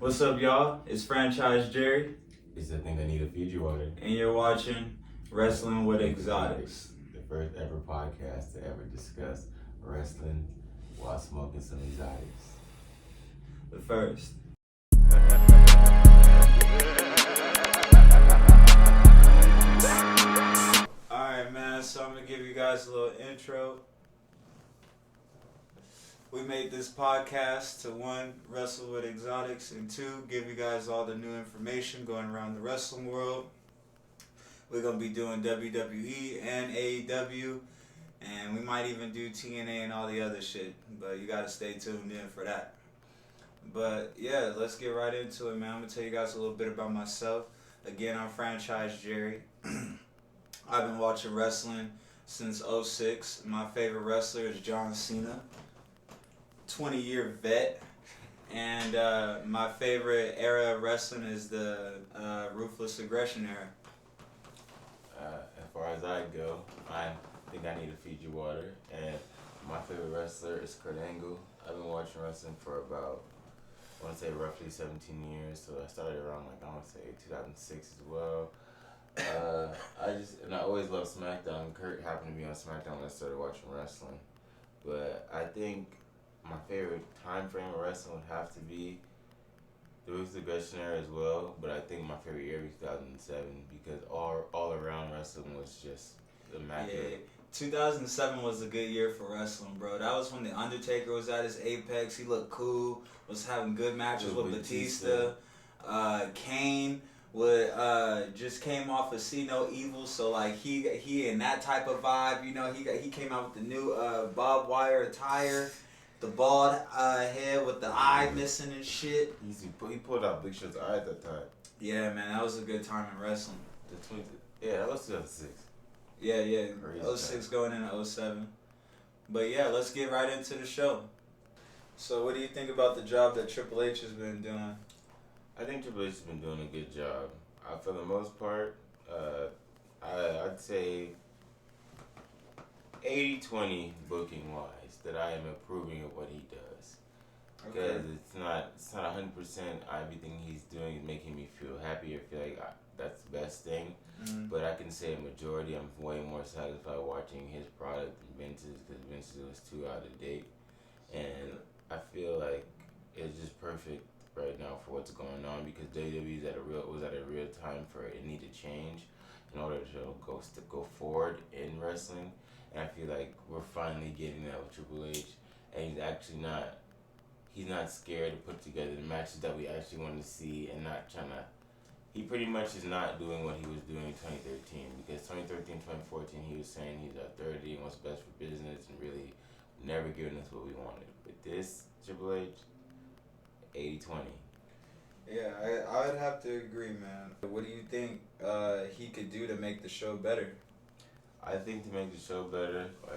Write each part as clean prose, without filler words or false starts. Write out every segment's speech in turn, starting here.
What's up, y'all? It's Franchise Jerry, It's the thing that need a Fiji water. and you're watching Wrestling with Exotics. The first ever podcast to ever discuss wrestling while smoking some exotics. The first. Alright, man, so I'm going to give you guys a little intro. We made this podcast to one, wrestle with exotics, and two, give you guys all the new information going around the wrestling world. We're going to be doing WWE and AEW, and we might even do TNA and all the other shit, but you got to stay tuned in for that. But yeah, let's get right into it, man. I'm going to tell you guys a little bit about myself. Again, I'm Franchise Jerry. I've been watching wrestling since 2006. My favorite wrestler is John Cena. 20-year vet, and my favorite era of wrestling is the Ruthless Aggression era. As far as I go, I think I need a Fiji water, and my favorite wrestler is Kurt Angle. I've been watching wrestling for about, I want to say roughly 17 years, so I started around I want to say 2006 as well. I always loved SmackDown. Kurt happened to be on SmackDown when I started watching wrestling, but I think my favorite time frame of wrestling would have to be the Ruthless Aggression era as well, but I think my favorite year was 2007 because all around wrestling was just immaculate. Yeah, 2007 was a good year for wrestling, bro. That was when The Undertaker was at his apex. He looked cool, was having good matches with Batista. Kane just came off of See No Evil, so like he in that type of vibe, you know. He came out with the new barbed wire attire. The bald head with the eye missing and shit. He pulled out Big Show's eye at that time. Yeah, man, that was a good time in wrestling. That was 2006. Yeah, Crazy 06 going into 07. But yeah, let's get right into the show. So what do you think about the job that Triple H has been doing? I think Triple H has been doing a good job. For the most part, I'd say 80-20 booking wise that I am approving of what he does. Because it's not 100% everything he's doing is making me feel happy or feel like that's the best thing. Mm-hmm. But I can say a majority, I'm way more satisfied watching his product than Vince's, because Vince's was too out of date. And I feel like it's just perfect right now for what's going on, because WWE was at a real time for it need to change in order to go forward in wrestling. And I feel like we're finally getting that with Triple H, and he's not scared to put together the matches that we actually want to see, and not trying to. He pretty much is not doing what he was doing in 2013, because 2013, 2014, he was saying he's at 30 and what's best for business, and really never giving us what we wanted. But this Triple H, 80-20. Yeah, I would have to agree, man. What do you think he could do to make the show better? I think to make the show better, I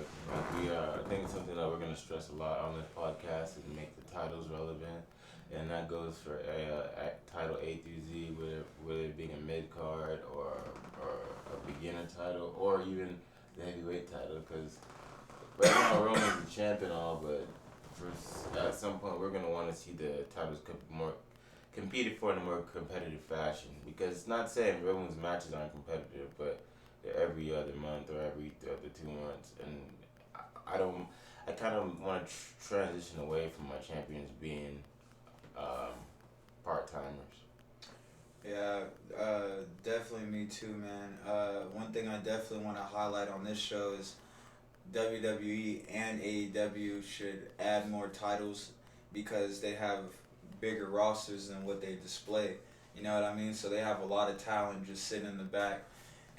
think it's something that we're gonna stress a lot on this podcast, is to make the titles relevant, and that goes for title A through Z, whether it being a mid card or a beginner title, or even the heavyweight title. Because right now Roman's the champ and all, but at some point we're gonna want to see the titles competed for in a more competitive fashion. Because it's not saying Roman's matches aren't competitive, but every other month or every other 2 months, and I kind of want to transition away from my champions being part-timers. Yeah, definitely me too, man. One thing I definitely want to highlight on this show is WWE and AEW should add more titles, because they have bigger rosters than what they display. You know what I mean? So they have a lot of talent just sitting in the back.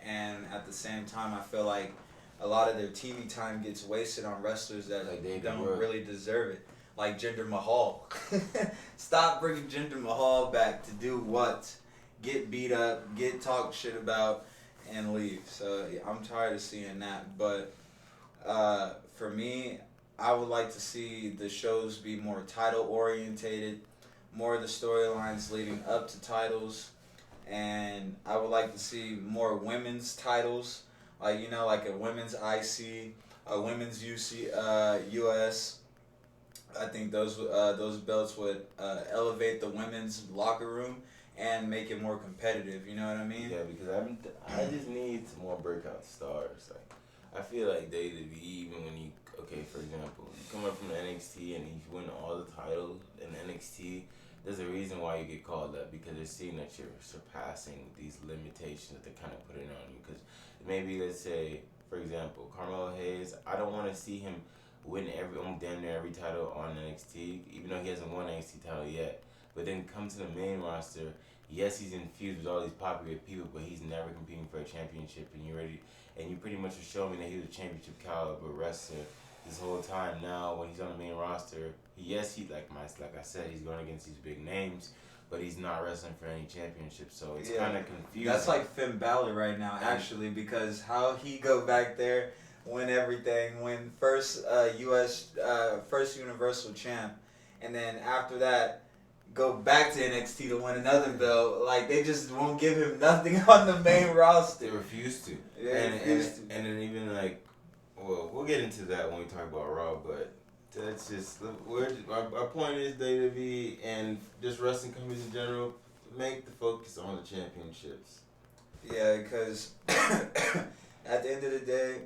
And at the same time, I feel like a lot of their TV time gets wasted on wrestlers that don't really deserve it. Like Jinder Mahal. Stop bringing Jinder Mahal back to do what? Get beat up, get talked shit about, and leave. So yeah, I'm tired of seeing that. But for me, I would like to see the shows be more title orientated, more of the storylines leading up to titles. And I would like to see more women's titles, like a women's IC, a women's US, I think those belts would elevate the women's locker room and make it more competitive. You know what I mean? Yeah, because I just need some more breakout stars. Like I feel like WWE, even when you for example, you come up from the NXT and you win all the titles in NXT. There's a reason why you get called up because they're seeing that you're surpassing these limitations that they're kind of putting on you. Because maybe let's say, for example, Carmelo Hayes. I don't want to see him win damn near every title on NXT, even though he hasn't won an NXT title yet. But then come to the main roster. Yes, he's infused with all these popular people, but he's never competing for a championship. And you pretty much are showing me that he was a championship caliber wrestler this whole time. Now, when he's on the main roster, yes, like I said, he's going against these big names, but he's not wrestling for any championship. So it's kind of confusing. That's like Finn Balor right now, actually, because how he go back there, win everything, win first first Universal Champ, and then after that, go back to NXT to win another belt. Like, they just won't give him nothing on the main roster. They refuse to. Yeah, and then even like, well, we'll get into that when we talk about Raw, but that's just, our point is WWE and just wrestling companies in general, make the focus on the championships. Yeah, because at the end of the day,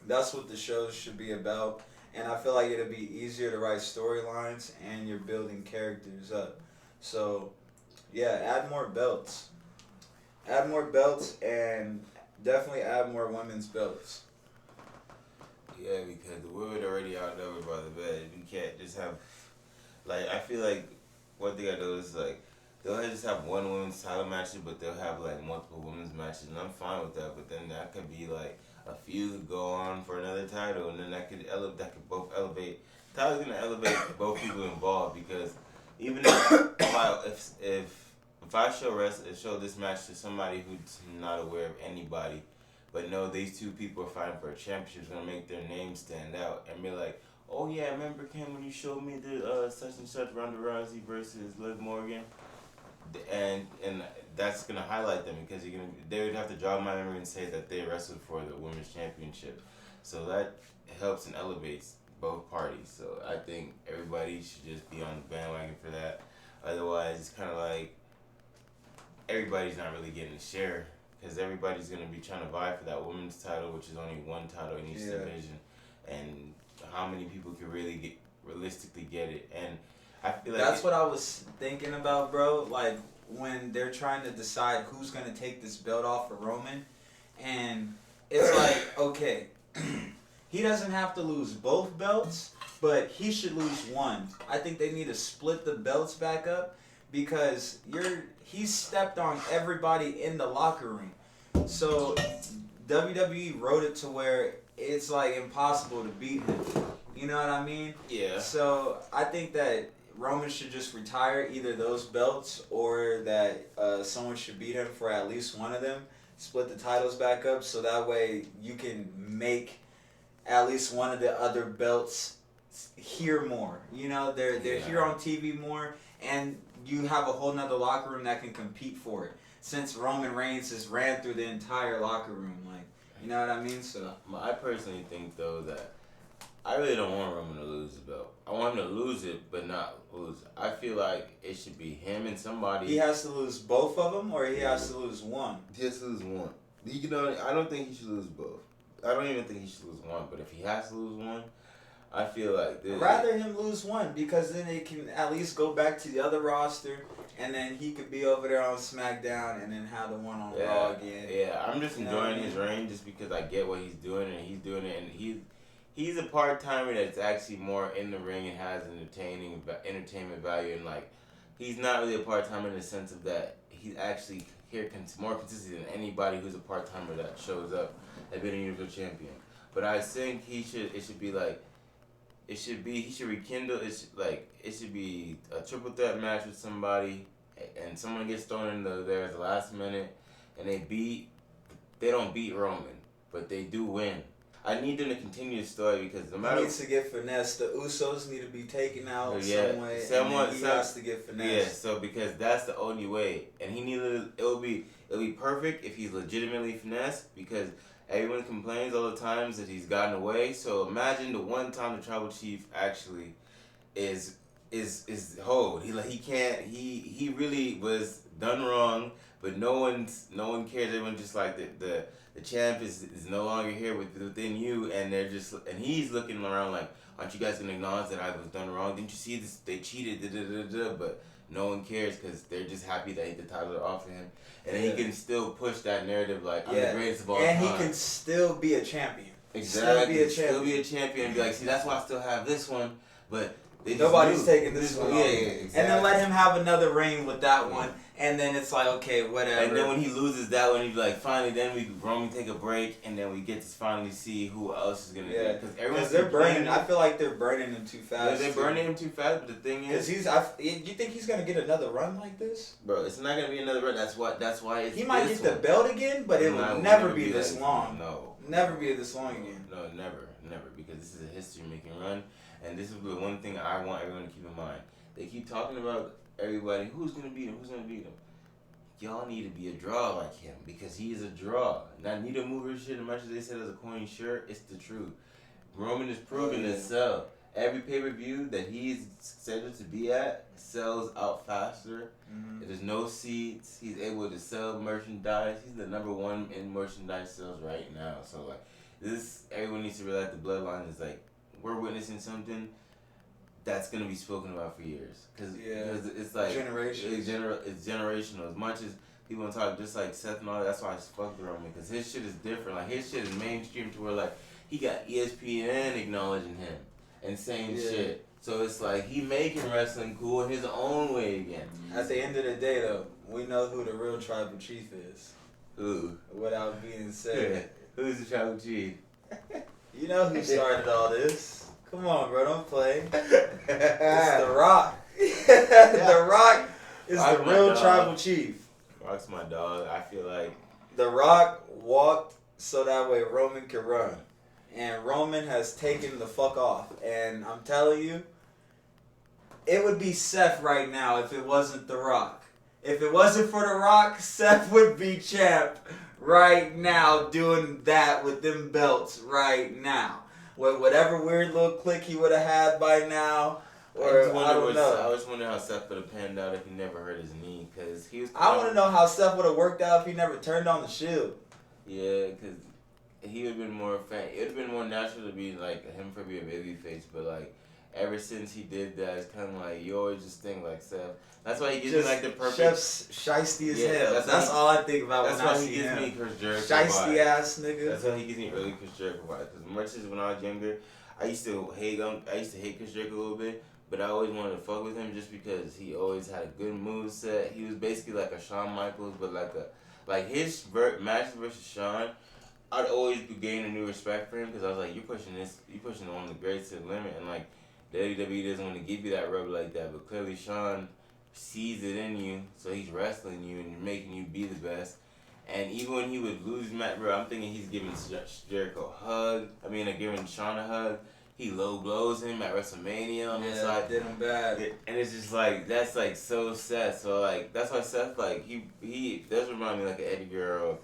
that's what the shows should be about. And I feel like it'll be easier to write storylines and you're building characters up. So, yeah, add more belts. Add more belts and definitely add more women's belts. Yeah, because the women already outnumbered by the bed. You can't just have, like, I feel like what they gotta do is, like, they'll just have one women's title match, but they'll have, like, multiple women's matches, and I'm fine with that, but then that could be, like, a few could go on for another title, and then that could both elevate. Title's gonna elevate both people involved, because even if I show this match to somebody who's not aware of anybody, but no, these two people are fighting for a championship, it's gonna make their name stand out and be like, oh yeah, remember Ken when you showed me the such and such Ronda Rousey versus Liv Morgan, and that's gonna highlight them because they would have to jog my memory and say that they wrestled for the women's championship, so that helps and elevates both parties. So I think everybody should just be on the bandwagon for that. Otherwise, it's kind of like everybody's not really getting a share. Because everybody's going to be trying to vie for that women's title, which is only one title in each division. And how many people can really realistically get it. And I feel like... That's what I was thinking about, bro. Like, when they're trying to decide who's going to take this belt off of Roman. And it's like, okay, he doesn't have to lose both belts, but he should lose one. I think they need to split the belts back up. Because he's stepped on everybody in the locker room. So WWE wrote it to where it's like impossible to beat him. You know what I mean? Yeah. So I think that Roman should just retire either those belts or that someone should beat him for at least one of them. Split the titles back up so that way you can make at least one of the other belts hear more. You know, they're here on TV more, and you have a whole nother locker room that can compete for it. Since Roman Reigns has ran through the entire locker room, like, you know what I mean? So I personally think though that I really don't want Roman to lose the belt. I want him to lose it, but not lose it. I feel like it should be him and somebody. He has to lose both of them, or he has to lose one. He has to lose one. I don't think he should lose both. I don't even think he should lose one. But if he has to lose one, I feel like I'd rather him lose one because then they can at least go back to the other roster, and then he could be over there on SmackDown and then have the one on Raw again. Yeah, I'm just enjoying his reign just because I get what he's doing and he's doing it, and he's a part timer that's actually more in the ring and has entertainment value, and like he's not really a part timer in the sense of that he's actually here more consistent than anybody who's a part timer that shows up and been a Universal Champion. But I think he should rekindle. It should be a triple threat match with somebody, and someone gets thrown in there at the last minute, and they don't beat Roman, but they do win. I need them to continue the story because no matter... He needs to get finessed. The Usos need to be taken out some way. He has to get finessed. Yeah, so because that's the only way. And it'll be perfect if he's legitimately finessed because everyone complains all the times that he's gotten away. So imagine the one time the Tribal Chief actually is hold. He can't. He really was done wrong, but no one cares. Everyone just like the champ is no longer here within you, and he's looking around like, aren't you guys gonna acknowledge that I was done wrong? Didn't you see this? They cheated, but no one cares because they're just happy that the title are off of him, and then he can still push that narrative like I'm the greatest of all time, and he can still be a champion. Exactly, still be a champion and be like, see, that's why I still have this one, but nobody's taking this one. Yeah, exactly. And then let him have another ring with that one, and then it's like, okay, whatever. And then when he loses that one, he's like, finally, then Roman take a break, and then we get to finally see who else is gonna do it. Because they're burning. I feel like they're burning him too fast. Yeah, they're burning him too fast. But the thing is, you think he's gonna get another run like this? Bro, it's not gonna be another run. That's why it's. He might get the belt again, but it will never be this long. No, never be this long again. No, never, because this is a history-making run. And this is the one thing I want everyone to keep in mind. They keep talking about everybody, who's going to beat him. Y'all need to be a draw like him because he is a draw. Not need to move his shit as much as they said as a corny shirt. It's the truth. Roman is proving to sell. Every pay-per-view that he's scheduled to be at sells out faster. Mm-hmm. There's no seats. He's able to sell merchandise. He's the number one in merchandise sales right now. So, like, everyone needs to realize the bloodline is like, we're witnessing something that's gonna be spoken about for years, because it's like it's generational. As much as people want to talk just like Seth and all that, that's why I just fuck with Roman, because his shit is different. Like his shit is mainstream to where like he got ESPN acknowledging him and saying shit. So it's like he making wrestling cool in his own way again. At the end of the day, though, we know who the real tribal chief is. Who? Without being said, who's the tribal chief? You know who started all this. Come on, bro, don't play. It's The Rock. The Rock is the real tribal chief. Rock's my dog. I feel like The Rock walked so that way Roman could run. And Roman has taken the fuck off. And I'm telling you, it would be Seth right now if it wasn't The Rock. If it wasn't for The Rock, Seth would be champ right now, doing that with them belts right now. With whatever weird little click he would have had by now, or I don't know. I just wonder how Seth would have panned out if he never hurt his knee, because he was. I want to know how Seth would have worked out if he never turned on the Shield. Yeah, because he would have been more fan. It would have been more natural to be like him for be a baby face, but like ever since he did that, it's kind of like you always just think like Seth. That's why he gives me like the perfect. Chef's shiesty as hell. That's all I think about when I see him. That's why he gives me Chris Jericho. Shiesty ass nigga. That's why he gives me early Chris Jericho vibes. Because much as when I was younger, I used to hate Chris Jericho a little bit, but I always wanted to fuck with him just because he always had a good moveset. He was basically like a Shawn Michaels, but like his match versus Shawn, I'd always be gaining a new respect for him because I was like, you're pushing one of the greats to the limit, and like WWE doesn't want to give you that rub like that, but clearly Shawn sees it in you, so he's wrestling you and making you be the best. And even when he would lose match, bro, I'm thinking he's giving Jericho a hug. Giving Shawn a hug. He low blows him at WrestleMania on the side. Did him bad. And it's just like, that's like so Seth. So like, that's why Seth, like, he does remind me like an Eddie Guerrero,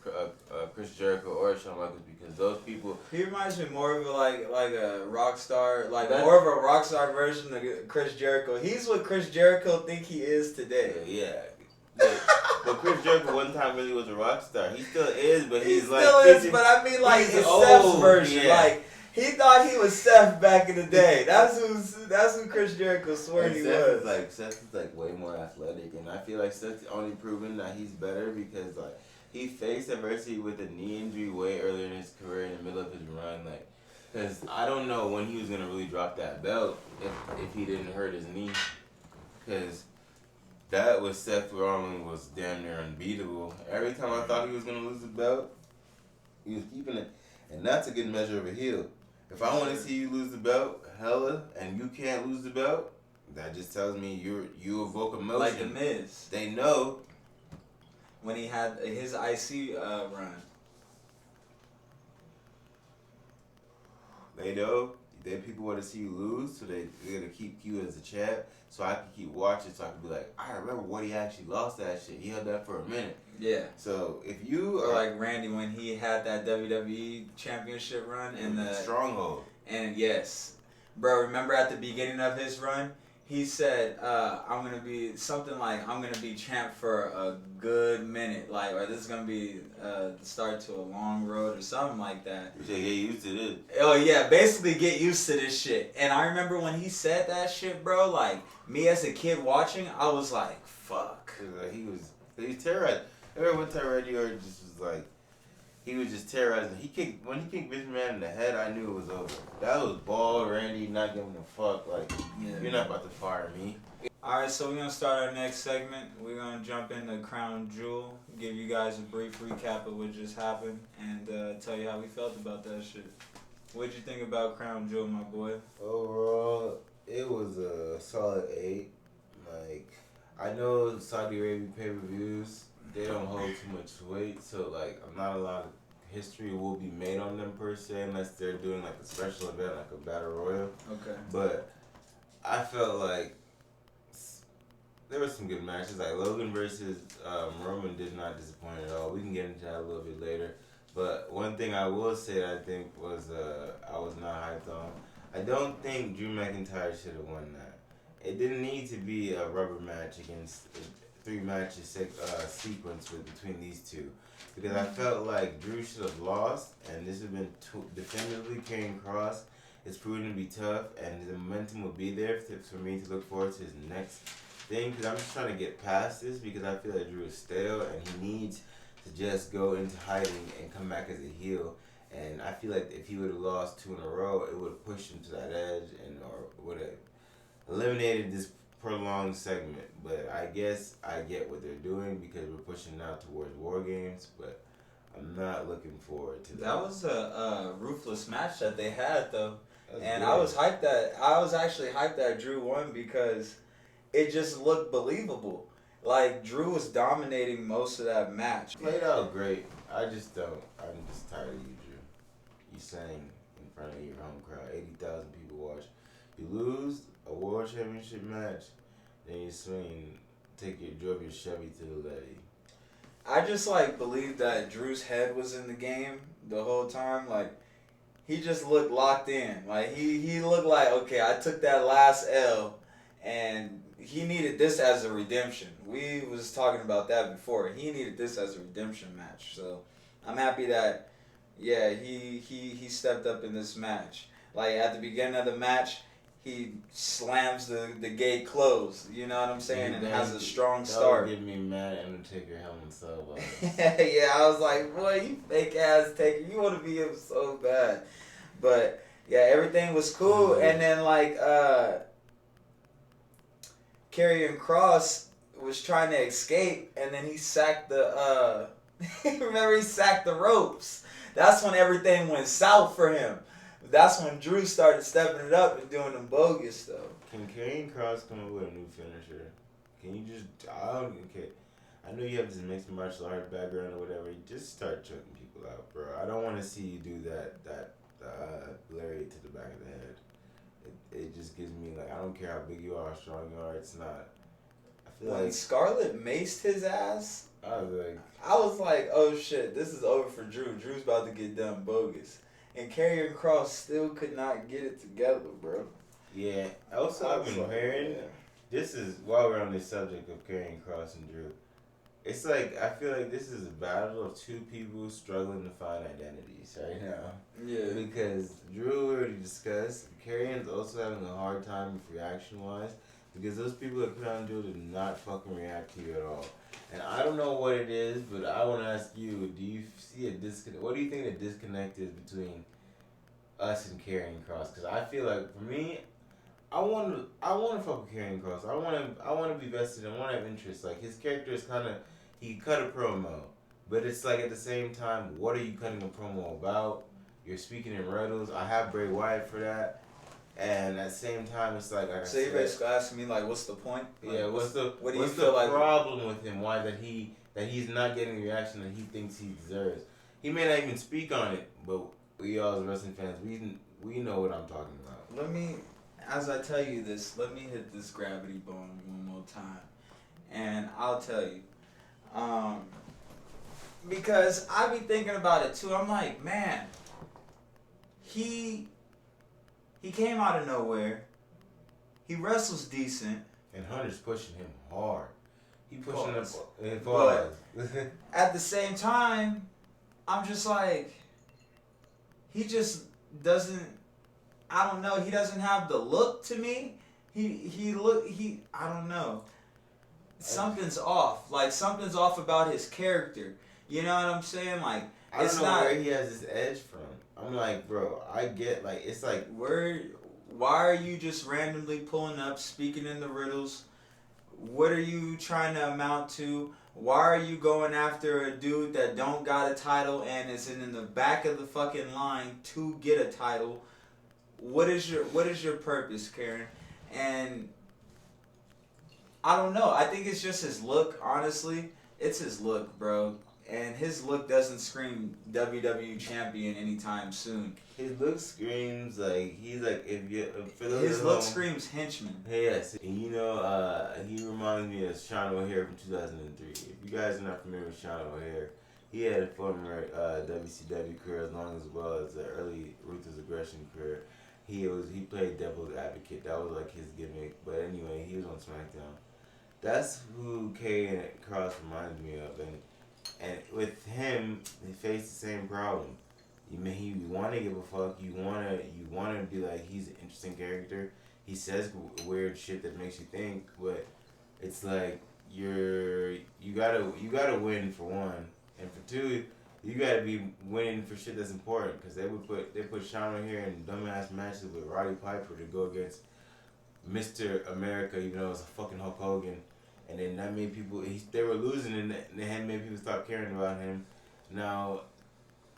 Chris Jericho, or Shawn Michaels, because those people. He reminds me more of a rock star, more of a rock star version of Chris Jericho. He's what Chris Jericho think he is today. Yeah. But Chris Jericho one time really was a rock star. He still is, but he's like. Still is, but I mean like the Seth's version. Yeah. Like he thought he was Seth back in the day. That's who Chris Jericho swore he was. Seth is like way more athletic, and I feel like Seth's only proven that he's better because like he faced adversity with a knee injury way earlier in his career in the middle of his run. Like, because I don't know when he was gonna really drop that belt if he didn't hurt his knee, because. That was Seth Rollins was damn near unbeatable. Every time I thought he was going to lose the belt, he was keeping it. And that's a good measure of a heel. If I want to see you lose the belt, and you can't lose the belt, that just tells me you evoke emotion. Like The Miz. They know. When he had his IC run. They know. People want to see you lose, so they're going to keep you as a champ, so I can keep watching, so I can be like, I remember when he actually lost that shit. He held that for a minute. Yeah. So if you or like Randy when he had that WWE championship run and the Stronghold. And yes, Bro, remember at the beginning of his run, he said, I'm gonna be something like I'm gonna be champ for a good minute, like, or this is gonna be the start to a long road or something like that. You should get used to this. Oh yeah, basically get used to this shit. And I remember when he said that shit, bro, like me as a kid watching, I was like, fuck. He was terrorized. Every one time radio just was like, he was just terrorizing. When he kicked Vince McMahon in the head, I knew it was over. That was ball, Randy, not giving a fuck. Like, you're not about to fire me. Alright, so we're gonna start our next segment. We're gonna jump into Crown Jewel, give you guys a brief recap of what just happened, and tell you how we felt about that shit. What'd you think about Crown Jewel, my boy? Overall, it was a solid 8. Like, I know Saudi Arabia pay-per-views, they don't hold too much weight, so like not a lot of history will be made on them per se unless they're doing like a special event like a battle royal. Okay. But I felt like there were some good matches. Like Logan versus Roman did not disappoint at all. We can get into that a little bit later. But one thing I will say that I think was I was not hyped on. I don't think Drew McIntyre should have won that. It didn't need to be a rubber match against 3 matches sequence between these two, because I felt like Drew should have lost, and this would have been definitively Karrion Kross. It's proven to be tough, and the momentum will be there for me to look forward to his next thing. Because I'm just trying to get past this, because I feel like Drew is stale, and he needs to just go into hiding and come back as a heel. And I feel like if he would have lost 2 in a row, it would have pushed him to that edge, or would have eliminated this prolonged segment. But I guess I get what they're doing because we're pushing now towards War Games, but I'm not looking forward to that. That was a ruthless match that they had though. And good. I was actually hyped that Drew won because it just looked believable. Like Drew was dominating most of that match. Played out great. I'm just tired of you, Drew. You sang in front of your home crowd. 80,000 people watch. You lose a world championship match, then you drove your Chevy to the levee. I just like believed that Drew's head was in the game the whole time. Like he just looked locked in. Like he looked like, okay, I took that last L, and he needed this as a redemption. We was talking about that before. He needed this as a redemption match. So I'm happy that he stepped up in this match. Like at the beginning of the match, he slams the gate closed, you know what I'm saying, and has a strong start. That would get me mad and take your helmet so bad. Yeah, I was like, boy, you fake ass Taker, you want to be him so bad. But yeah, everything was cool, and then like Karrion Kross was trying to escape, and then he sacked the remember he sacked the ropes. That's when everything went south for him. That's when Drew started stepping it up and doing them bogus stuff. Can Karrion Kross come up with a new finisher? Can you just... I know you have this mixed martial art background or whatever. Just start choking people out, bro. I don't want to see you do that lariat to the back of the head. It just gives me, like, I don't care how big you are, how strong you are, it's not... I feel when like... Scarlett maced his ass, I was like, oh shit, this is over for Drew. Drew's about to get done bogus. And Karrion Kross still could not get it together, bro. Yeah. Also, I've been hearing, this is, while we're on this subject of Karrion Kross and Drew, it's like, I feel like this is a battle of 2 people struggling to find identities right now. Yeah. Because Drew, we already discussed, Karrion's also having a hard time reaction-wise, because those people that put on Drew did not fucking react to you at all. And I don't know what it is, but I want to ask you, do you see a disconnect? What do you think the disconnect is between us and Karrion Kross? Because I feel like, for me, I want to fuck with Karrion Kross. I want to be vested. I want to have interest. Like, his character is kind of, he cut a promo. But it's like, at the same time, what are you cutting a promo about? You're speaking in riddles. I have Bray Wyatt for that. And at the same time, it's like So you're basically asking me, like, what's the point? Like, yeah, what's the problem with him? Why that he's not getting the reaction that he thinks he deserves? He may not even speak on it, but we all as wrestling fans, we know what I'm talking about. Let me, as I tell you this, let me hit this gravity bone one more time, and I'll tell you, because I be thinking about it too. I'm like, man, he He came out of nowhere. He wrestles decent. And Hunter's pushing him hard. He pushing him hard. But at the same time, I'm just like, he just doesn't. I don't know. He doesn't have the look to me. I don't know. Something's off. Like, something's off about his character. You know what I'm saying? Like, I don't know where he has his edge from. I'm like, bro, I get, like, it's like... Why are you just randomly pulling up, speaking in the riddles? What are you trying to amount to? Why are you going after a dude that don't got a title and is in the back of the fucking line to get a title? What is your purpose, Karen? And I don't know. I think it's just his look, honestly. It's his look, bro. And his look doesn't scream WWE champion anytime soon. His look screams like he's like his look screams henchman. Yes, and you know he reminds me of Sean O'Hare from 2003. If you guys are not familiar with Sean O'Hare, he had a former WCW career as long as well as the early Ruthless Aggression career. He played devil's advocate. That was like his gimmick. But anyway, he was on SmackDown. That's who Karrion Kross reminds me of, and with him, he faced the same problem. You want to give a fuck. You want to be like, he's an interesting character. He says weird shit that makes you think, but it's like you gotta win for one, and for two, you gotta be winning for shit that's important. Because they put Sean O'Hare in dumbass matches with Roddy Piper to go against Mr. America, even though it was a fucking Hulk Hogan. And then that made people, they were losing, and they had made people stop caring about him. Now,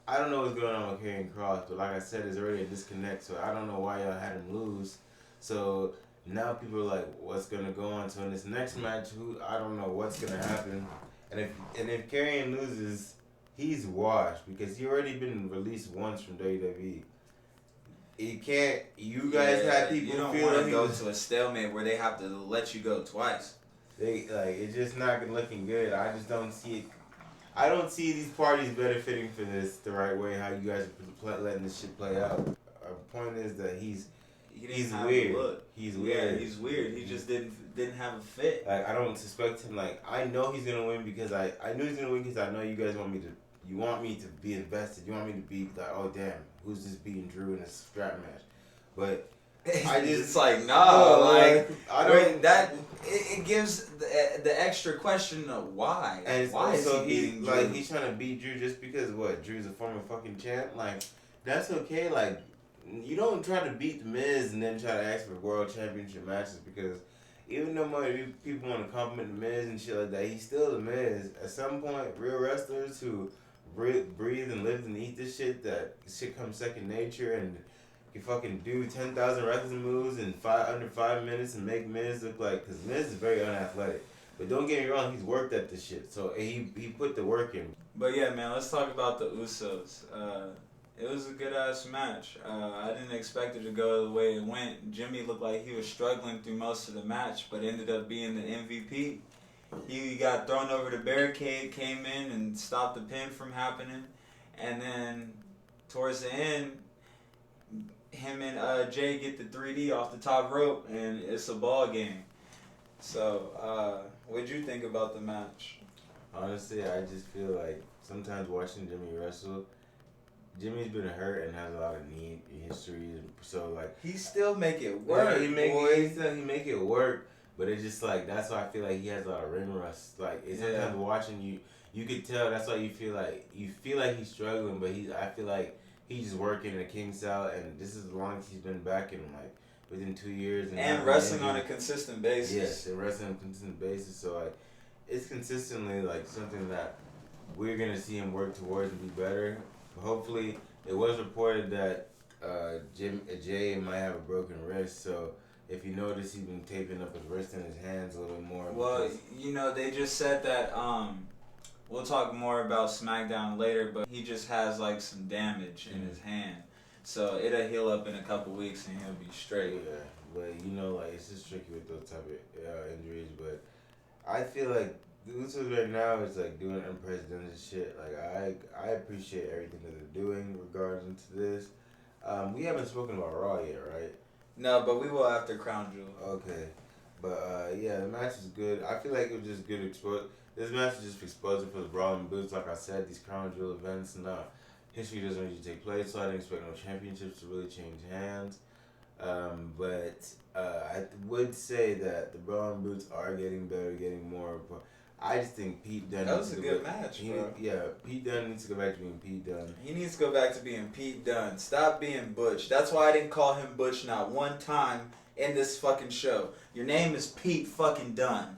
I don't know what's going on with Karrion Kross, but like I said, there's already a disconnect, so I don't know why y'all had him lose. So now people are like, what's going to go on? So in this next match, I don't know what's going to happen. And if Karrion loses, he's washed, because he already been released once from WWE. You guys have people you don't want to go to a stalemate where they have to let you go twice. It's just not looking good. I just don't see it. I don't see these parties benefiting for this the right way. How you guys are letting this shit play out. Our point is that he's weird. He's weird. Yeah, he's weird. He just didn't have a fit. Like, I don't suspect him. Like, I know he's gonna win because I knew he's gonna win because I know you guys want me to. You want me to be invested. You want me to be like, oh damn, who's this beating Drew in a strap match? But it's like, nah, like I don't. It gives the extra question of why. And why is he beating Drew? Like, he's trying to beat Drew just because what? Drew's a former fucking champ. Like, that's okay. Like, you don't try to beat the Miz and then try to ask for world championship matches, because even though people want to compliment the Miz and shit like that, he's still the Miz. At some point, real wrestlers who breathe and live and eat this shit, that shit comes second nature, and you fucking do 10,000 wrestling moves in under 5 minutes and make Miz look like, because Miz is very unathletic. But don't get me wrong, he's worked at this shit, so he put the work in. But yeah, man, let's talk about the Usos. It was a good ass match. I didn't expect it to go the way it went. Jimmy looked like he was struggling through most of the match, but ended up being the MVP. He got thrown over the barricade, came in and stopped the pin from happening, and then towards the end, him and Jay get the 3D off the top rope, and it's a ball game. So, what'd you think about the match? Honestly, I just feel like sometimes watching Jimmy wrestle, Jimmy's been hurt and has a lot of knee history, so like he still make it work. He make it work, but it's just like, that's why I feel like he has a lot of ring rust. Like, it's sometimes watching you could tell. That's why you feel like he's struggling, but I feel like he's just working a king's out, and this is as long as he's been back in, like, within 2 years. And wrestling on a consistent basis. Yes, and wrestling on a consistent basis. So, like, it's consistently, like, something that we're going to see him work towards and be better. Hopefully, it was reported that Jay might have a broken wrist, so if you notice, he's been taping up his wrist and his hands a little bit more. Well, they just said that, we'll talk more about SmackDown later, but he just has, like, some damage in his hand. So it'll heal up in a couple weeks and he'll be straight. Yeah, but, like, it's just tricky with those type of injuries. But I feel like the Usos right now is, like, doing unprecedented shit. Like, I appreciate everything that they're doing regarding to this. We haven't spoken about Raw yet, right? No, but we will after Crown Jewel. Okay. But yeah, the match is good. I feel like it was just good exposure. This match is just exposure for the Brawling Boots. Like I said, these Crown Jewel events, history doesn't really take place, so I didn't expect no championships to really change hands. But I would say that the Brawling Boots are getting better, getting more. I just think Pete Dunne. That was a good match, bro. Pete Dunne needs to go back to being Pete Dunne. He needs to go back to being Pete Dunne. Stop being Butch. That's why I didn't call him Butch not one time in this fucking show. Your name is Pete fucking Dunne.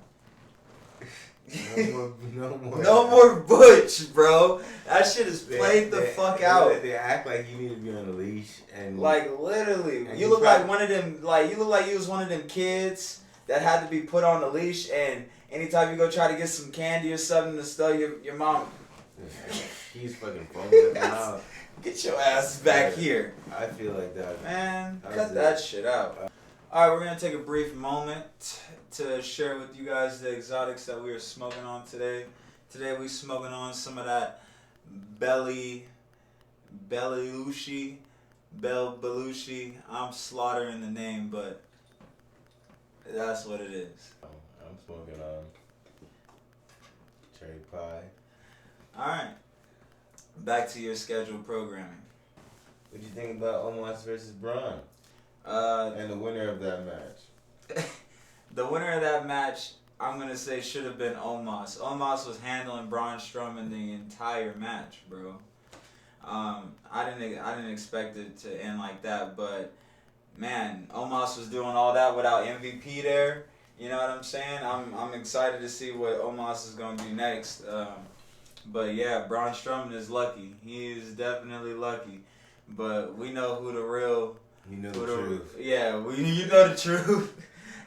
No more Butch, bro. That shit is played the fuck out. They act like you need to be on a leash and like literally, and you look like one of them. Like you look like you was one of them kids that had to be put on a leash. And anytime you go try to get some candy or something to steal your mom, he's fucking foaming out. Get your ass back here. I feel like that, man. Cut that shit out. All right, we're gonna take a brief moment to share with you guys the exotics that we are smoking on today. Today we smoking on some of that Belushi. I'm slaughtering the name, but that's what it is. I'm smoking on cherry pie. All right, back to your scheduled programming. What do you think about Omos versus Braun? And the winner of that match. The winner of that match, I'm gonna say, should have been Omos. Omos was handling Braun Strowman the entire match, bro. I didn't expect it to end like that, but man, Omos was doing all that without MVP there. You know what I'm saying? I'm excited to see what Omos is gonna do next. But yeah, Braun Strowman is lucky. He is definitely lucky. But we know who the real. You know the truth. Yeah, you know the truth.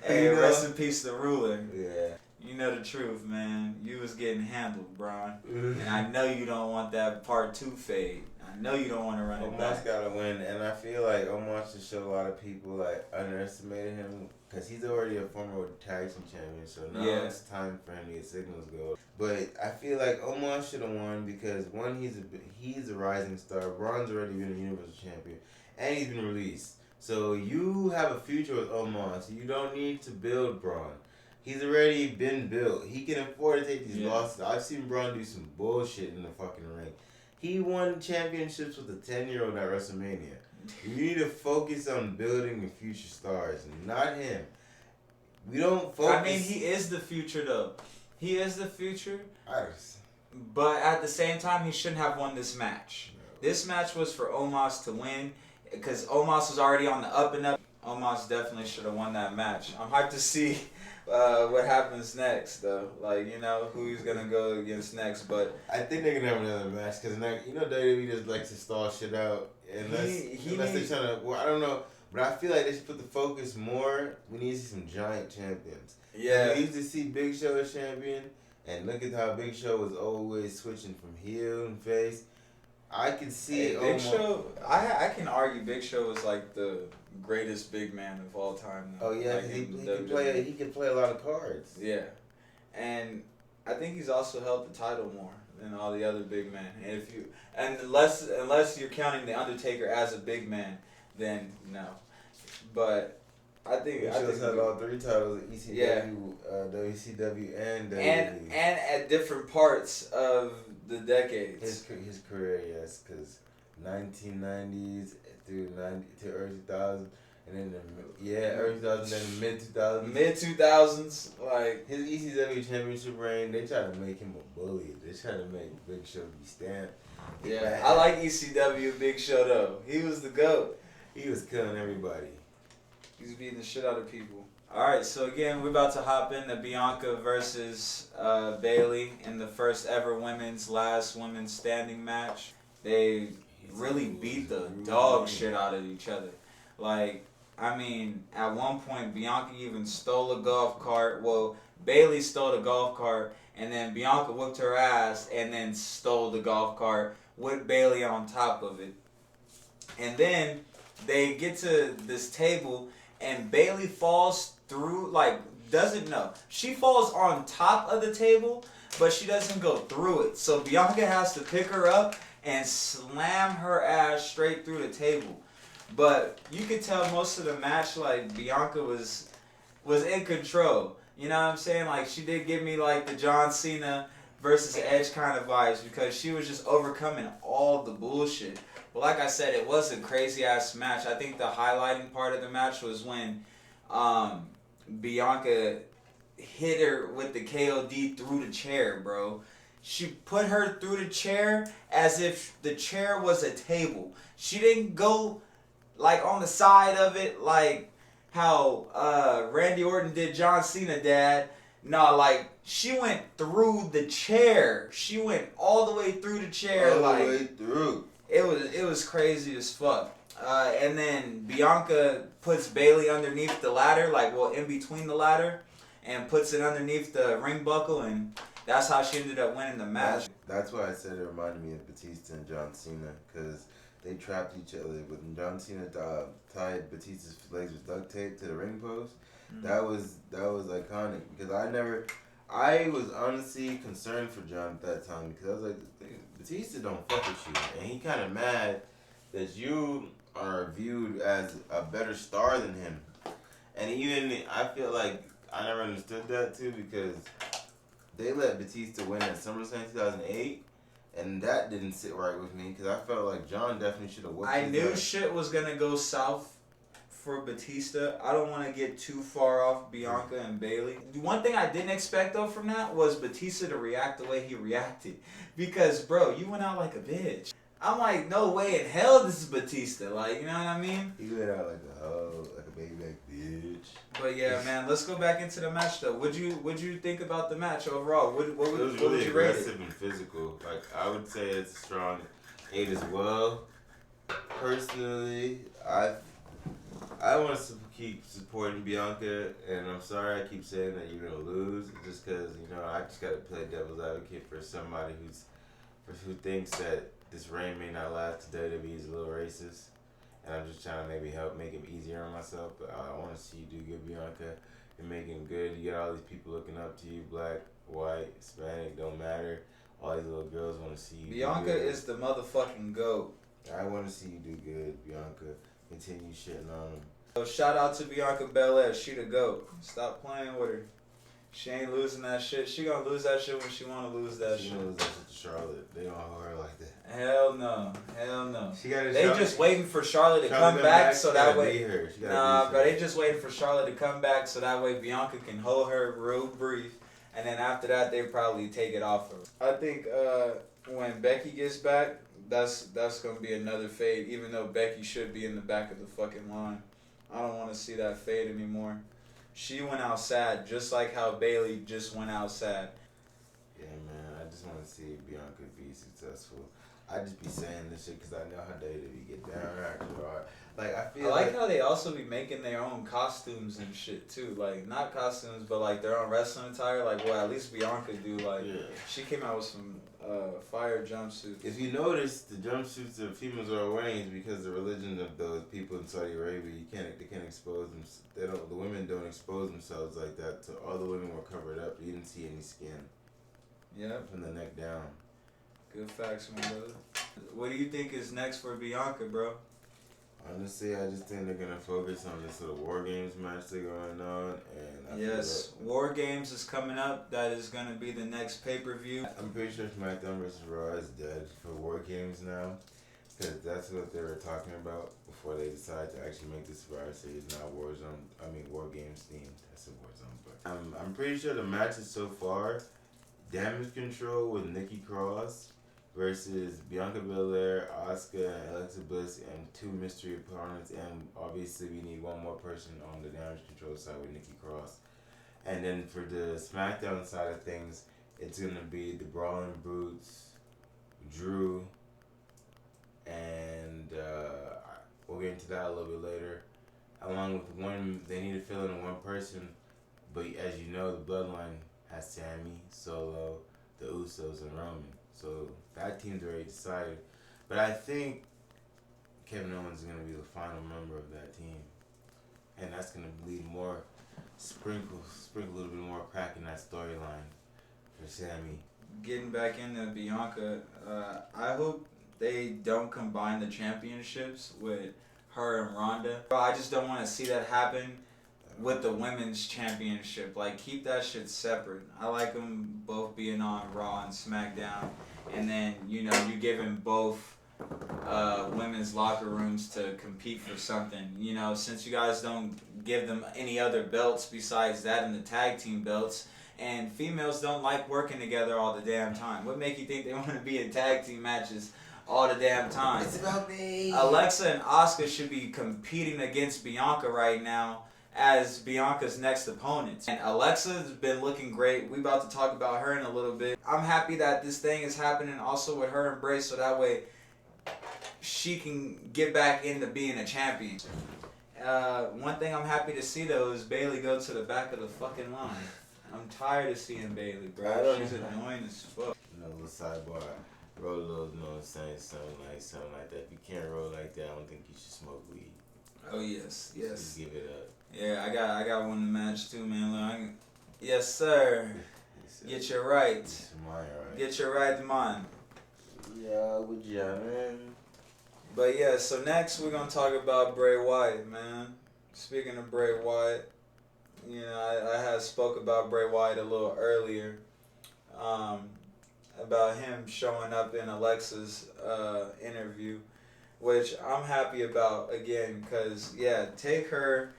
Hey, you know, rest in peace, the ruler. Yeah. You know the truth, man. You was getting handled, Braun. And I know you don't want that part 2 fade. I know you don't want to run it back. Omos gotta win, and I feel like Omos just showed a lot of people like underestimated him because he's already a former tag team champion. So now it's time for him to get signals go. But I feel like Omos should have won because one, he's a rising star. Braun's already been a Universal Champion, and he's been released. So you have a future with Omos. You don't need to build Braun. He's already been built. He can afford to take these losses. I've seen Braun do some bullshit in the fucking ring. He won championships with a 10-year-old at WrestleMania. You need to focus on building the future stars, not him. We don't focus. I mean, he is the future, though. He is the future. But at the same time, he shouldn't have won this match. No. This match was for Omos to win because Omos was already on the up and up. Omos definitely should have won that match. I'm hyped to see what happens next, though. Like, you know, who he's going to go against next. But I think they're going to have another match because, you know, WWE just likes to stall shit out. Unless they're trying to, well, I don't know. But I feel like they should put the focus more. We need to see some giant champions. Yeah. We used to see Big Show as champion. And look at how Big Show was always switching from heel and face. I can see Big Show. I can argue Big Show was like the greatest big man of all time. Now. Oh yeah, like he can play a lot of cards. Yeah, and I think he's also held the title more than all the other big men. And unless you're counting the Undertaker as a big man, then no. But I think Big Show's had all 3 titles: ECW, WCW, and WWE. And at different parts of the decades. His career, yes, because 1990s to early 2000s, and then early 2000s, then the mid 2000s. Mid 2000s, like his ECW championship reign, they tried to make him a bully. They tried to make Big Show be stamped. Yeah, I like ECW Big Show though. He was the GOAT. He was killing everybody. He was beating the shit out of people. Alright, so again, we're about to hop into Bianca versus Bayley in the first ever last women's standing match. They really beat the dog shit out of each other. Like, I mean, at one point, Bianca even stole a golf cart. Well, Bayley stole the golf cart, and then Bianca whooped her ass and then stole the golf cart with Bayley on top of it. And then they get to this table, and Bayley falls through, doesn't know. She falls on top of the table, but she doesn't go through it. So Bianca has to pick her up and slam her ass straight through the table. But you could tell most of the match, like, Bianca was in control. You know what I'm saying? Like, she did give me, like, the John Cena versus Edge kind of vibes because she was just overcoming all the bullshit. But like I said, it was a crazy-ass match. I think the highlighting part of the match was when Bianca hit her with the KOD through the chair, bro. She put her through the chair as if the chair was a table. She didn't go, like, on the side of it like how Randy Orton did John Cena, dad. No, like, she went through the chair. She went all the way through the chair. All like, the way through. It was crazy as fuck. And then Bianca puts Bayley underneath the ladder, like, well, in between the ladder, and puts it underneath the ring buckle, and that's how she ended up winning the match. That's why I said it reminded me of Batista and John Cena, because they trapped each other. When John Cena tied Batista's legs with duct tape to the ring post, that was iconic, because I was honestly concerned for John at that time, because I was like, Batista don't fuck with you, and he kind of mad that you are viewed as a better star than him. And even, I feel like I never understood that too, because they let Batista win at SummerSlam 2008, and that didn't sit right with me, because I felt like John definitely should have whooped I his knew ass. shit was gonna go south for Batista. I don't want to get too far off Bianca and Bayley. One thing I didn't expect though from that was Batista to react the way he reacted, because bro, you went out like a bitch. I'm like, no way in hell this is Batista. Like, you know what I mean? He went out like a hoe, like a baby back bitch. But yeah, man, let's go back into the match though. What'd you think about the match overall? What It was would really you rate it? aggressive and physical. Like, I would say it's a strong 8 as well. Personally, I want to keep supporting Bianca, and I'm sorry I keep saying that you're gonna lose, just because, you know, I just gotta play devil's advocate for somebody who thinks that this reign may not last. WWE is a little racist, and I'm just trying to maybe help make it easier on myself. But I want to see you do good, Bianca. You're making good. You got all these people looking up to you, black, white, Hispanic, don't matter. All these little girls want to see you. Bianca is the motherfucking GOAT. I want to see you do good, Bianca. Continue shitting on them. So shout out to Bianca Belair. She the GOAT. Stop playing with her. She ain't losing that shit. She gonna lose that shit when she wanna lose that shit. She gonna lose that shit to Charlotte. They don't hold her like that. Hell no. Hell no. She got They just waiting for Charlotte to come back so that way. Nah, bro, they just waiting for Charlotte to come back so that way Bianca can hold her real brief, and then after that they probably take it off her. I think when Becky gets back, that's gonna be another fade. Even though Becky should be in the back of the fucking line, I don't want to see that fade anymore. She went out sad, just like how Bayley just went out sad. Yeah, man, I just want to see Bianca be successful. I just be saying this shit because I know how WWE get down after all. Like, I feel like how they also be making their own costumes and shit too. Like, not costumes, but like their own wrestling attire. Like, well, at least Bianca do. Like, yeah. She came out with some fire jumpsuits. If you notice, the jumpsuits that females are wearing is because the religion of those people in Saudi Arabia, they can't expose them. The women don't expose themselves like that. So all the women were covered up. You didn't see any skin. Yep. From the neck down. Good facts, my brother. What do you think is next for Bianca, bro? Honestly, I just think they're gonna focus on this little War Games match they're going on, and yes, War Games is coming up. That is gonna be the next pay-per-view. I'm pretty sure SmackDown vs. Raw is dead for War Games now, because that's what they were talking about before they decided to actually make this Survivor Series now War Games themed. That's a Warzone, but I'm pretty sure the matches so far, Damage Control with Nikki Cross versus Bianca Belair, Asuka, and Alexa Bliss, and 2 mystery opponents, and obviously we need one more person on the Damage Control side with Nikki Cross. And then for the SmackDown side of things, it's going to be the Brawling Brutes, Drew, and we'll get into that a little bit later. Along with they need to fill in one person, but as you know, the Bloodline has Sammy, Solo, the Usos, and Roman. So that team's already decided. But I think Kevin Owens is going to be the final member of that team. And that's going to lead more, sprinkle a little bit more crack in that storyline for Sammy. Getting back into Bianca, I hope they don't combine the championships with her and Ronda. Bro, I just don't want to see that happen with the women's championship. Like, keep that shit separate. I like them both being on Raw and SmackDown, and then you giving both women's locker rooms to compete for something. Since you guys don't give them any other belts besides that and the tag team belts. And females don't like working together all the damn time. What make you think they want to be in tag team matches all the damn time? It's about me. Alexa and Asuka should be competing against Bianca right now as Bianca's next opponent. And Alexa's been looking great. We about to talk about her in a little bit. I'm happy that this thing is happening also with her and Bray, so that way she can get back into being a champion. One thing I'm happy to see though is Bayley go to the back of the fucking line. I'm tired of seeing Bayley, bro. She's annoying as fuck. Little sidebar. Roll a little, something like that. If you can't roll like that, I don't think you should smoke weed. Oh yes. Just give it up. Yeah, I got one to match too, man. Yes, sir. Get your right. Get your right mind. Yeah, good job, man. But yeah, so next we're gonna talk about Bray Wyatt, man. Speaking of Bray Wyatt, I had spoke about Bray Wyatt a little earlier, about him showing up in Alexa's interview, which I'm happy about again, because take her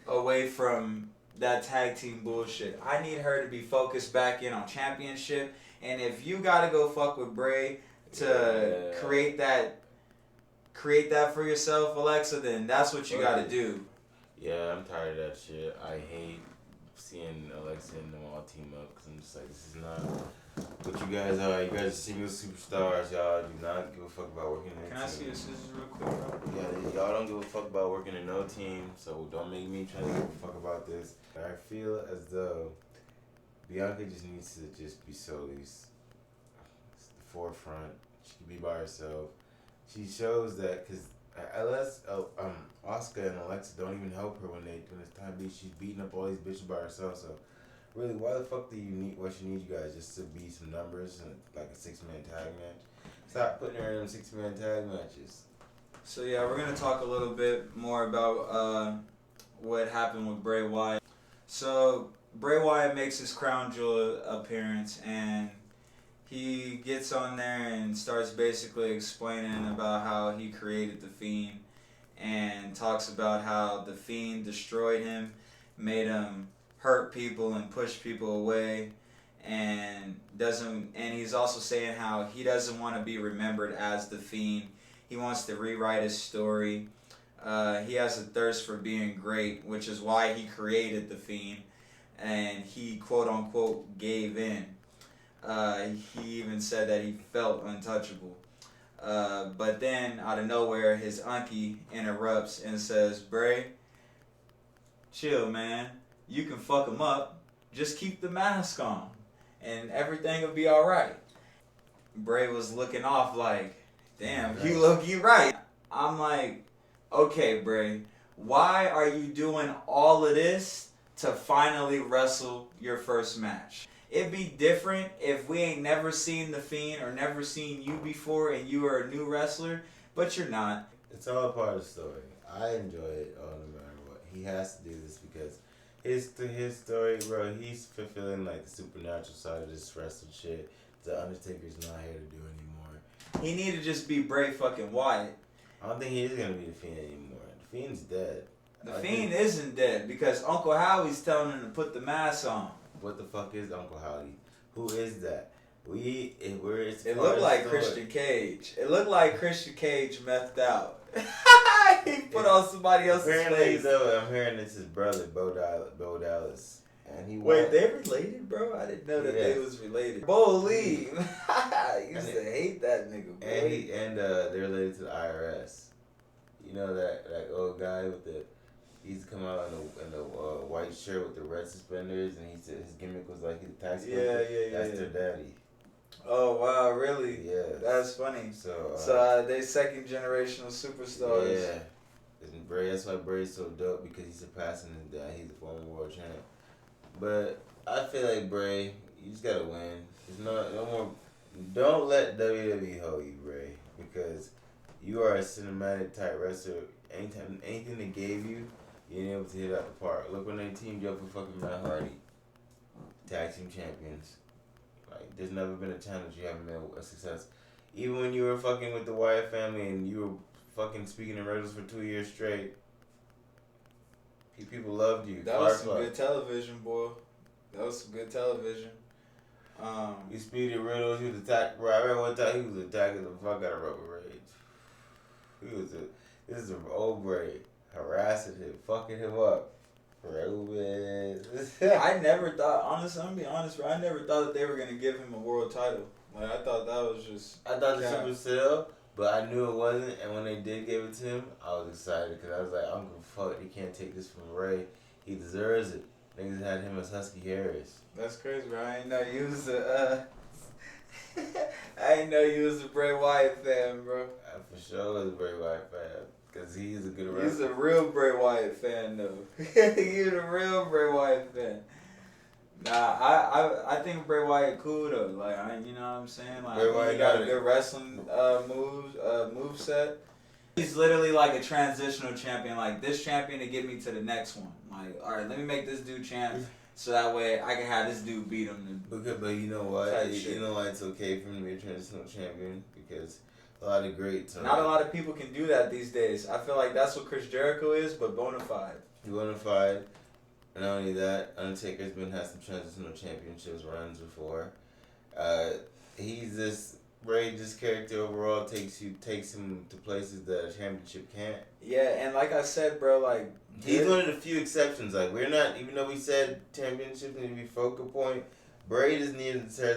away from that tag team bullshit. I need her to be focused back in on championship, and if you gotta go fuck with Bray to create that for yourself, Alexa, then that's what you gotta do. Yeah, I'm tired of that shit. I hate seeing Alexa and them all team up, because I'm just like, this is not what you guys are. You guys are single superstars. Y'all do not give a fuck about working in a team. Can I see your scissors real quick, bro? Yeah, y'all don't give a fuck about working in no team, so don't make me try to give a fuck about this. I feel as though Bianca just needs to just be solely the forefront. She can be by herself. She shows that, because Asuka and Alexa don't even help her when it's time to be. She's beating up all these bitches by herself. So really, why the fuck do you need? What she needs you guys just to be some numbers and like a 6-man tag match? Stop putting her in them 6-man tag matches. So yeah, we're gonna talk a little bit more about what happened with Bray Wyatt. So Bray Wyatt makes his crown jewel appearance, and he gets on there and starts basically explaining about how he created the Fiend, and talks about how the Fiend destroyed him, made him hurt people and push people away, and he's also saying how he doesn't want to be remembered as the Fiend. He wants to rewrite his story. He has a thirst for being great, which is why he created the Fiend, and he quote unquote gave in. He even said that he felt untouchable. But then out of nowhere, his unkie interrupts and says, "Bray, chill, man. You can fuck him up. Just keep the mask on, and everything will be all right." Bray was looking off like, "Damn, you look-y right." I'm like, okay, Bray, why are you doing all of this to finally wrestle your first match? It'd be different if we ain't never seen The Fiend or never seen you before and you are a new wrestler, but you're not. It's all a part of the story. I enjoy it all no matter what. He has to do this because his story, bro, he's fulfilling like the supernatural side of this wrestling shit the Undertaker's not here to do anymore. He need to just be Bray fucking Wyatt. I don't think he is going to be the Fiend anymore. The Fiend's dead. The Fiend isn't dead because Uncle Howie's telling him to put the mask on. What the fuck is Uncle Howie? Who is that? It looked like Christian Cage. It looked like Christian Cage methed out. He put on somebody else's face. I'm hearing this is brother, Bo Dallas. And Wait, they related, bro? I didn't know that they was related. Bo Lee. I used to hate that nigga, bro. And they're related to the IRS. You know that old guy with the... He used to come out in the white shirt with the red suspenders, and he said his gimmick was like he's a tax collector. That's their daddy. Oh wow, really? Yeah. That's funny. So they second generational superstars. Yeah. And Bray, that's why Bray's so dope, because he's surpassing his dad. He's a former world champ. But I feel like Bray, you just gotta win. There's no more. Don't let WWE hold you, Bray, because you are a cinematic type wrestler, anything they gave you, you ain't able to hit out the park. Look when they teamed you up with fucking Matt Hardy, tag team champions. Like, there's never been a time that you haven't been a success. Even when you were fucking with the Wyatt family and you were fucking speaking in riddles for 2 years straight, people loved you. That was some good television, boy. That was some good television. He speeded riddles. He was attacked. Bro, I remember one time he was attacking the fuck out of Rubber Rage. This is an old Bray harassing him, fucking him up. Roman. I never thought, honestly, I'm gonna be honest, bro. I never thought that they were gonna give him a world title. Like, I thought that was just. I thought the shit was sell, but I knew it wasn't. And when they did give it to him, I was excited because I was like, I'm gonna fuck. He can't take this from Ray. He deserves it. Niggas had him as Husky Harris. That's crazy, bro. I didn't know you was a. I didn't know you was a Bray Wyatt fan, bro. I for sure was a Bray Wyatt fan. Because he's a good wrestler. He's a real Bray Wyatt fan, though. He's a real Bray Wyatt fan. Nah, I think Bray Wyatt cool, though. Like, you know what I'm saying? Like, Bray Wyatt he got a good wrestling move set. He's literally like a transitional champion. Like, this champion to get me to the next one. Like, all right, let me make this dude champ so that way I can have this dude beat him. But you know what? You know why it's okay for him to be a transitional champion? Because a lot of greats. Not a lot of people can do that these days. I feel like that's what Chris Jericho is, but bona fide. Bona fide. And not only that, Undertaker's had some transitional championships runs before. He's this outrageous character overall. Takes him to places that a championship can't. Yeah, and like I said, bro, like he's one of the few exceptions. Like, we're not, even though we said championships need to be focal point, Bray doesn't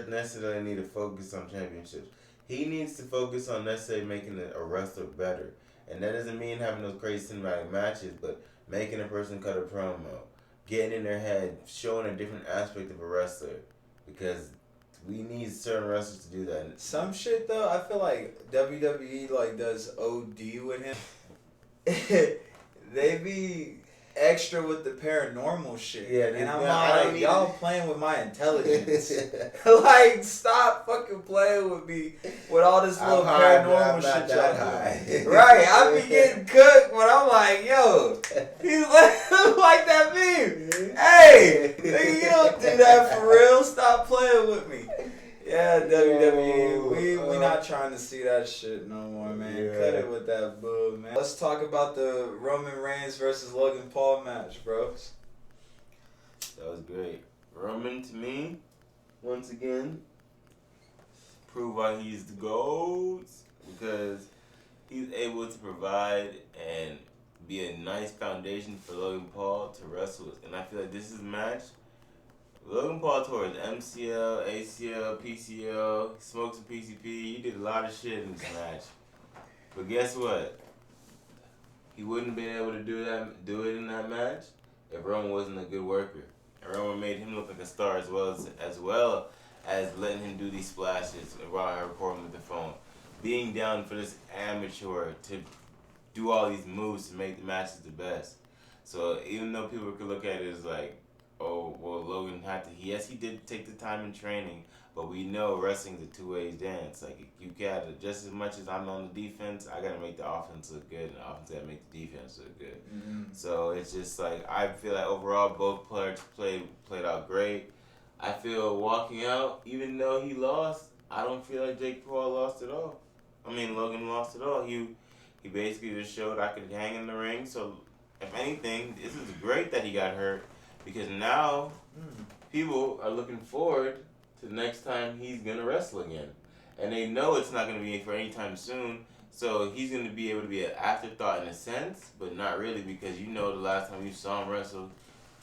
necessarily need to focus on championships. He needs to focus on necessarily making a wrestler better. And that doesn't mean having those crazy cinematic matches, but making a person cut a promo, getting in their head, showing a different aspect of a wrestler. Because we need certain wrestlers to do that. Some shit, though, I feel like WWE, like, does OD with him. They be extra with the paranormal shit. Yeah, and I'm like, y'all playing with my intelligence. Like, stop fucking playing with me with all this little paranormal shit y'all do. Right, I be getting cooked, but I'm like, yo, he's like that meme. Hey, nigga, you don't do that for real. Stop playing with me. Yeah, WWE, we not trying to see that shit no more, man. Yeah. Cut it with that bull, man. Let's talk about the Roman Reigns versus Logan Paul match, bro. That was great. Roman, to me, once again, prove why he's the GOAT, because he's able to provide and be a nice foundation for Logan Paul to wrestle with. And I feel like this is a match. Logan Paul tore his MCL, ACL, PCL, smoked some PCP. He did a lot of shit in this match. But guess what? He wouldn't have been able to do it in that match if Roman wasn't a good worker. And Roman made him look like a star as well as letting him do these splashes while I record him with the phone. Being down for this amateur to do all these moves to make the matches the best. So even though people could look at it as like, oh, well, Logan had to. Yes, he did take the time in training, but we know wrestling's a two-way dance. Like, you gotta, just as much as I'm on the defense, I gotta make the offense look good, and the offense gotta make the defense look good. Mm-hmm. So it's just like, I feel like overall both players played out great. I feel walking out, even though he lost, I don't feel like Jake Paul lost at all. Logan lost at all. He basically just showed I could hang in the ring. So if anything, this is great that he got hurt. Because now, people are looking forward to the next time he's going to wrestle again. And they know it's not going to be for any time soon. So he's going to be able to be an afterthought in a sense, but not really, because you know the last time you saw him wrestle,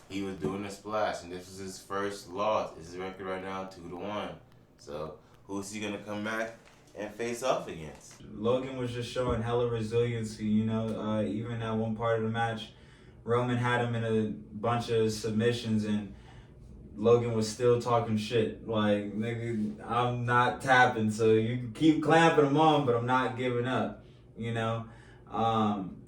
he was doing a splash. And this was his first loss. His record right now, 2-1. So who's he going to come back and face off against? Logan was just showing hella resiliency, you know, even at one part of the match. Roman had him in a bunch of submissions, and Logan was still talking shit. Like, nigga, I'm not tapping, so you can keep clamping him on, but I'm not giving up, you know?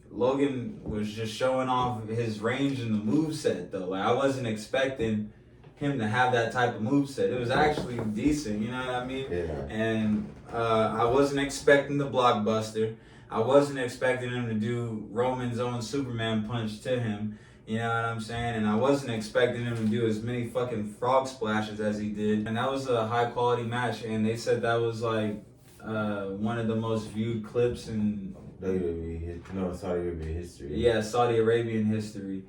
Logan was just showing off his range in the moveset, though. Like, I wasn't expecting him to have that type of moveset. It was actually decent, you know what I mean? Yeah. And I wasn't expecting the blockbuster. I wasn't expecting him to do Roman's own Superman punch to him. You know what I'm saying? And I wasn't expecting him to do as many fucking frog splashes as he did. And that was a high quality match. And they said that was like one of the most viewed clips in Saudi Arabian history. Yeah, Saudi Arabian history.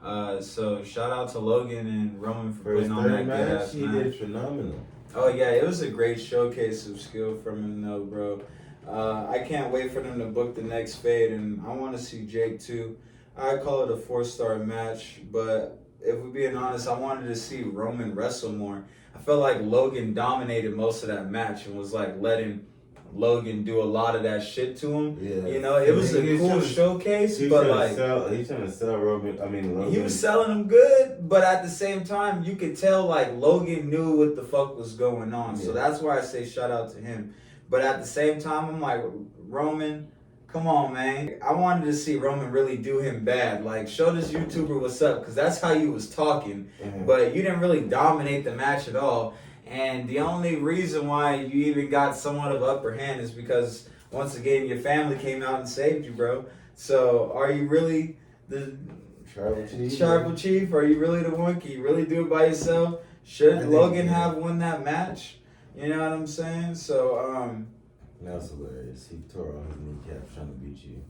So shout out to Logan and Roman for putting on that good ass match. He did phenomenal. Oh yeah, it was a great showcase of skill from him though, bro. I can't wait for them to book the next Fade, and I want to see Jake too. I call it a 4-star match, but if we're being honest, I wanted to see Roman wrestle more. I felt like Logan dominated most of that match and was like letting Logan do a lot of that shit to him. Yeah. You know, it was a cool showcase, but like he's trying to sell Roman. Logan. He was selling him good, but at the same time, you could tell like Logan knew what the fuck was going on. So that's why I say shout out to him. But at the same time, I'm like, Roman, come on, man. I wanted to see Roman really do him bad. Like, show this YouTuber what's up, because that's how you was talking. Mm-hmm. But you didn't really dominate the match at all. And the only reason why you even got somewhat of upper hand is because, once again, your family came out and saved you, bro. So, are you really the Tribal Chief? Are you really the one? Can you really do it by yourself? Should Logan have won that match? You know what I'm saying? So, that was hilarious. He tore all his kneecaps trying to beat you.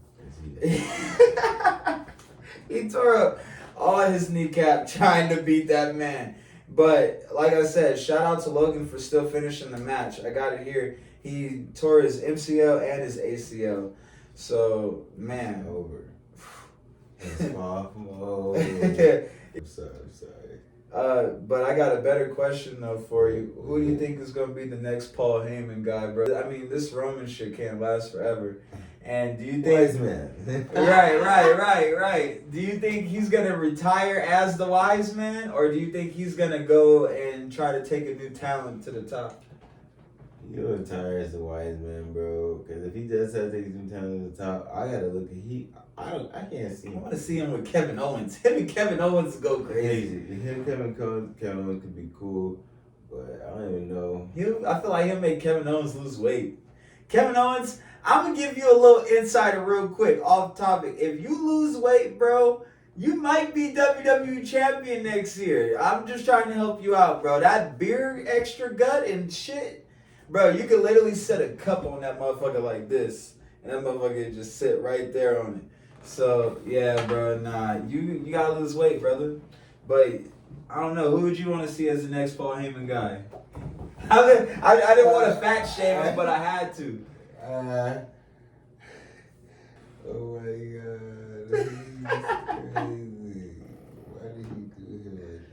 He tore up all his kneecap trying to beat that man. But, like I said, shout out to Logan for still finishing the match. I got it here. He tore his MCL and his ACL. So, man. Over. It's far from over. I'm sorry. But I got a better question though for you. Who do you think is gonna be the next Paul Heyman guy, bro? I mean, this Roman shit can't last forever. And do you think Wise man? right. Do you think he's gonna retire as the wise man, or do you think he's gonna go and try to take a new talent to the top? He'll retire as the wise man, bro. Because if he does have to take some talent to the top, I gotta look at I can't see him. I want to see him with Kevin Owens. Him and Kevin Owens go crazy. Him, Kevin Owens could be cool, but I don't even know. I feel like he'll make Kevin Owens lose weight. Kevin Owens, I'm gonna give you a little insider real quick, off topic. If you lose weight, bro, you might be WWE champion next year. I'm just trying to help you out, bro. That beer extra gut and shit, bro, you could literally set a cup on that motherfucker like this, and that motherfucker just sit right there on it. So, yeah, bro, nah, you gotta lose weight, brother. But, I don't know, who would you want to see as the next Paul Heyman guy? I didn't want to fat shame him, but I had to. Oh my God, this is crazy. Why did you do him like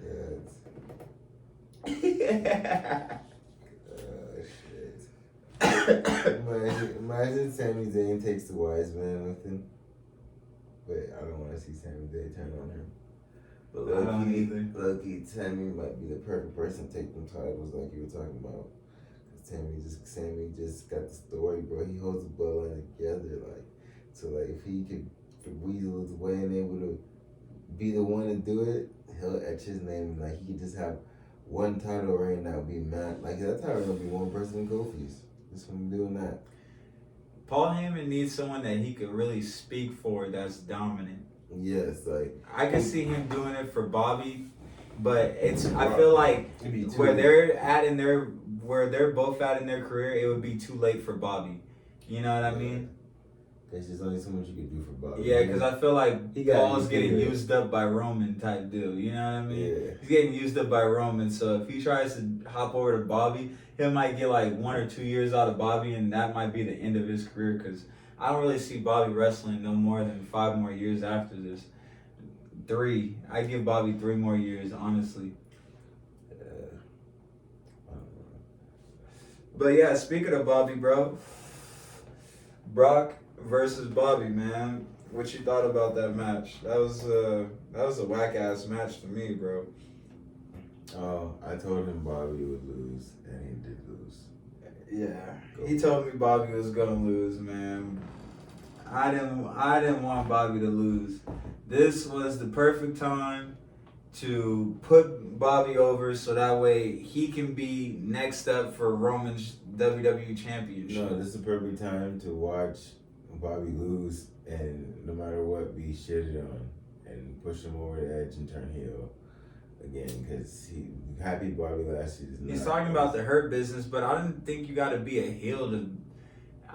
that? Oh, shit. Imagine Sami Zayn takes the wise man with him. But I don't want to see Sami Zayn turn on him. But Loki, Sami might be the perfect person to take them titles like you were talking about. Sami just got the story, bro. He holds the bloodline together, like, so like if he could weasel his way and able to be the one to do it, he'll etch his name. Like he could just have one title reign that would be mad. Like that title gonna be one person in Kofi's. Just from doing that. Paul Heyman needs someone that he could really speak for that's dominant. Yes, like I can see him doing it for Bobby, but I feel like where they're both at in their career, it would be too late for Bobby. You know what I mean? There's just only so much you can do for Bobby. Yeah, because I feel like Paul's getting used up by Roman type deal. You know what I mean? Yeah. He's getting used up by Roman, so if he tries to hop over to Bobby, he might get like 1 or 2 years out of Bobby, and that might be the end of his career, because I don't really see Bobby wrestling no more than 5 more years after this. 3. I give Bobby 3 more years, honestly. But yeah, speaking of Bobby, bro, Brock versus Bobby, man. What you thought about that match? That was a whack ass match to me, bro. Oh, I told him Bobby would lose, and he did lose. Yeah, he told me Bobby was gonna lose, man. I didn't want Bobby to lose. This was the perfect time to put Bobby over, so that way he can be next up for Roman's WWE Championship. No, this is the perfect time to watch Bobby lose and no matter what be shitted on and push him over the edge and turn heel again because he happy Bobby Lashley is not. He's talking about the Hurt Business, but I don't think you got to be a heel to.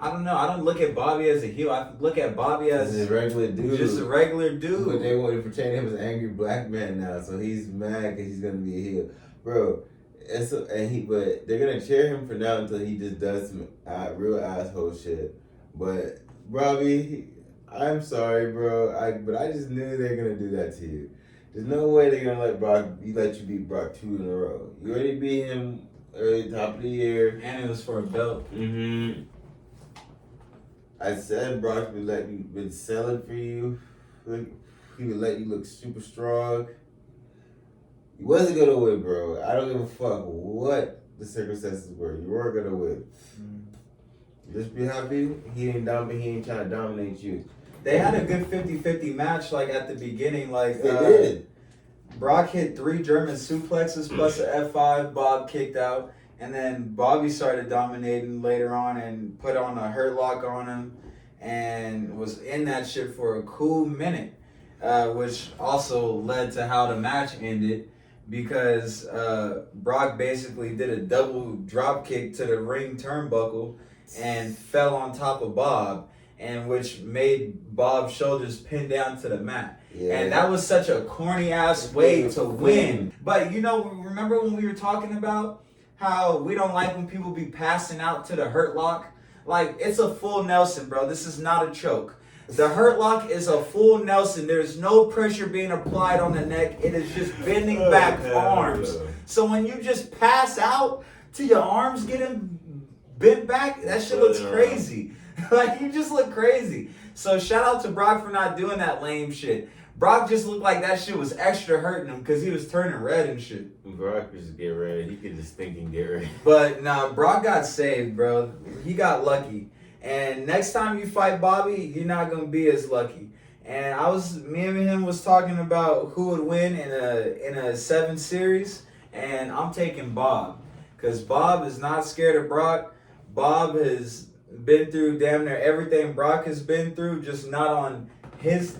I don't know. I don't look at Bobby as a heel. I look at Bobby as a regular dude. Just a regular dude. But they want to portray him as an angry black man now, so he's mad because he's gonna be a heel, bro. But they're gonna cheer him for now until he just does some real asshole shit. But Bobby, I'm sorry, bro. But I just knew they're gonna do that to you. There's no way they're gonna let you beat Brock 2 in a row. You already beat him early top of the year, and it was for a belt. Mm-hmm. I said Brock been selling for you. He would let you look super strong. He wasn't gonna win, bro. I don't give a fuck what the circumstances were. You weren't gonna win. Just be happy. He ain't trying to dominate you. They had a good 50-50 match, like at the beginning. Like they did. Brock hit 3 German suplexes plus an F5. Bob kicked out, and then Bobby started dominating later on and put on a hurt lock on him, and was in that shit for a cool minute, which also led to how the match ended. Because Brock basically did a double drop kick to the ring turnbuckle and fell on top of Bob, and which made Bob's shoulders pin down to the mat. Yeah. And that was such a corny ass way to win. But you know, remember when we were talking about how we don't like when people be passing out to the hurt lock? Like, it's a full Nelson, bro. This is not a choke. The hurt lock is a full Nelson. There's no pressure being applied on the neck. It is just bending back arms. So when you just pass out to your arms getting bent back, that shit looks crazy. Like, you just look crazy. So shout out to Brock for not doing that lame shit. Brock just looked like that shit was extra hurting him because he was turning red and shit. Brock could just get red. He could just think and get red. But nah, Brock got saved, bro. He got lucky. And next time you fight Bobby, you're not gonna be as lucky. And me and him was talking about who would win in a 7 series, and I'm taking Bob, cause Bob is not scared of Brock. Bob has been through damn near everything Brock has been through, just not on his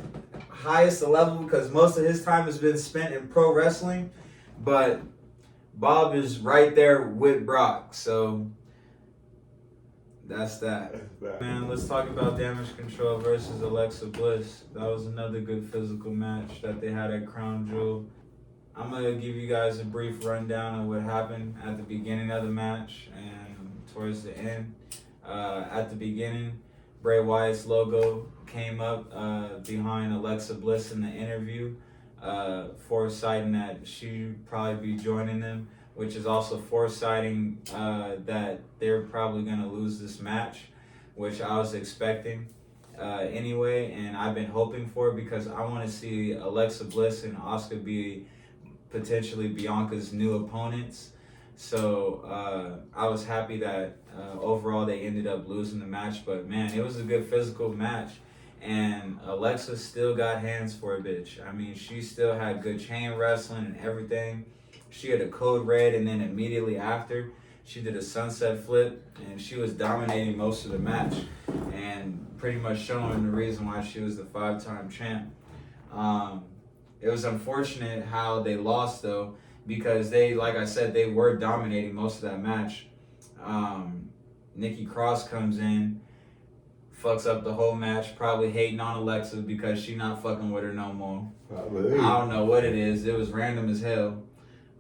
highest level, because most of his time has been spent in pro wrestling. But Bob is right there with Brock, so. That's that. Man, let's talk about Damage Control versus Alexa Bliss. That was another good physical match that they had at Crown Jewel. I'm going to give you guys a brief rundown of what happened at the beginning of the match and towards the end. At the beginning, Bray Wyatt's logo came up behind Alexa Bliss in the interview, foresighting that she'd probably be joining them, which is also foresighting that they're probably going to lose this match, which I was expecting anyway, and I've been hoping for, because I want to see Alexa Bliss and Asuka be potentially Bianca's new opponents. So I was happy that overall they ended up losing the match, but man, it was a good physical match, and Alexa still got hands for a bitch. I mean, she still had good chain wrestling and everything. She had a code red, and then immediately after, she did a sunset flip, and she was dominating most of the match and pretty much showing the reason why she was the 5-time champ. It was unfortunate how they lost, though, because they, like I said, they were dominating most of that match. Nikki Cross comes in, fucks up the whole match, probably hating on Alexa because she not fucking with her no more. Probably. I don't know what it is. It was random as hell.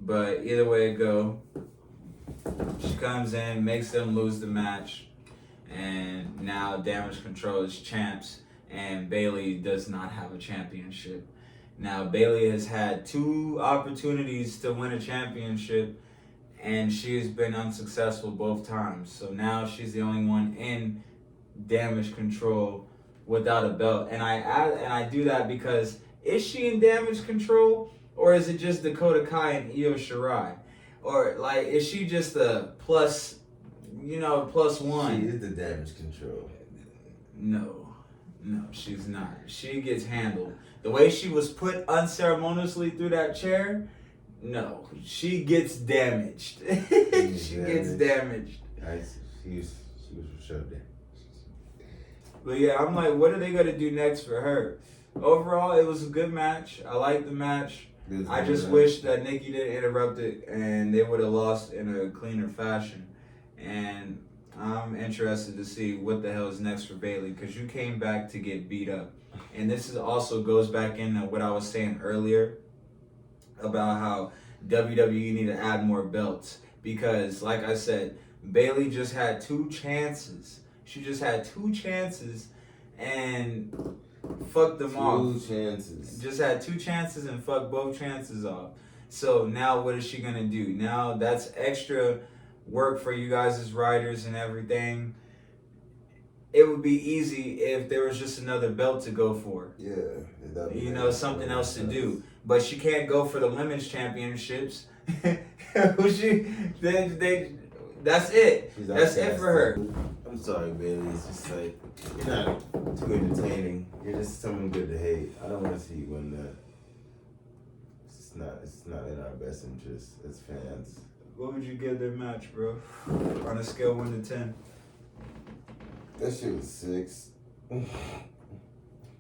But either way it go, she comes in, makes them lose the match, and now Damage Control is champs, and Bayley does not have a championship. Now, Bayley has had 2 opportunities to win a championship, and she's been unsuccessful both times. So now she's the only one in Damage Control without a belt. And I do that because, is she in Damage Control? Or is it just Dakota Kai and Io Shirai? Or, like, is she just a plus one? She is the Damage Control. No, she's not. She gets handled. The way she was put unceremoniously through that chair, no. She gets damaged. She gets damaged. She was for sure damaged. But yeah, I'm like, what are they gonna do next for her? Overall, it was a good match. I liked the match. I just wish that Nikki didn't interrupt it and they would have lost in a cleaner fashion. And I'm interested to see what the hell is next for Bayley because you came back to get beat up. And this is also goes back into what I was saying earlier about how WWE need to add more belts because, like I said, Bayley just had 2 chances. She just had 2 chances and fucked them off. 2 chances. Just had 2 chances and fucked both chances off. So now what is she gonna do? Now that's extra work for you guys as writers and everything. It would be easy if there was just another belt to go for. Yeah. You know, something else to do. But she can't go for the women's championships. That's it. That's it for her. I'm sorry, Bailey. It's just like you're not too entertaining. You're just someone good to hate. I don't want to see you win that. It's not in our best interest as fans. What would you give their match, bro? On a scale 1 to 10. That shit was 6.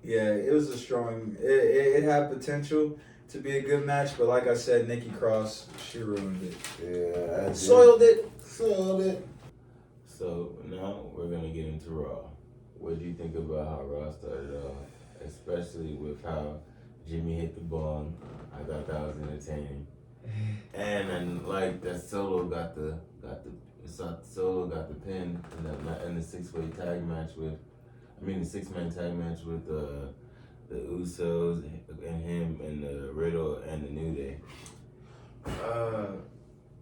Yeah, it was a strong. It had potential to be a good match, but like I said, Nikki Cross, she ruined it. Yeah, Soiled it. So now we're gonna get into Raw. What do you think about how Raw started off, especially with how Jimmy hit the bong? I thought that was entertaining, and then like that Solo got the pin in the 6-way tag match the 6-man tag match with the Usos and him and the Riddle and the New Day.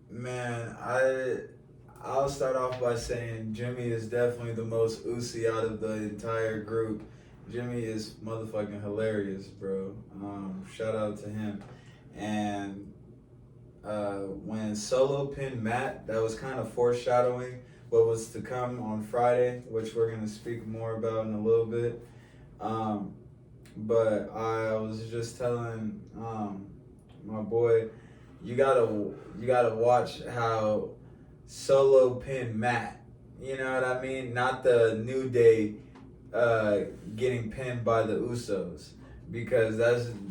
Man, I'll start off by saying Jimmy is definitely the most Usi out of the entire group. Jimmy is motherfucking hilarious, bro. Shout out to him. And when Solo pinned Matt, that was kind of foreshadowing what was to come on Friday, which we're gonna speak more about in a little bit. But I was just telling my boy, you gotta watch how Solo pinned Matt. You know what I mean? Not the New Day getting pinned by the Usos. Because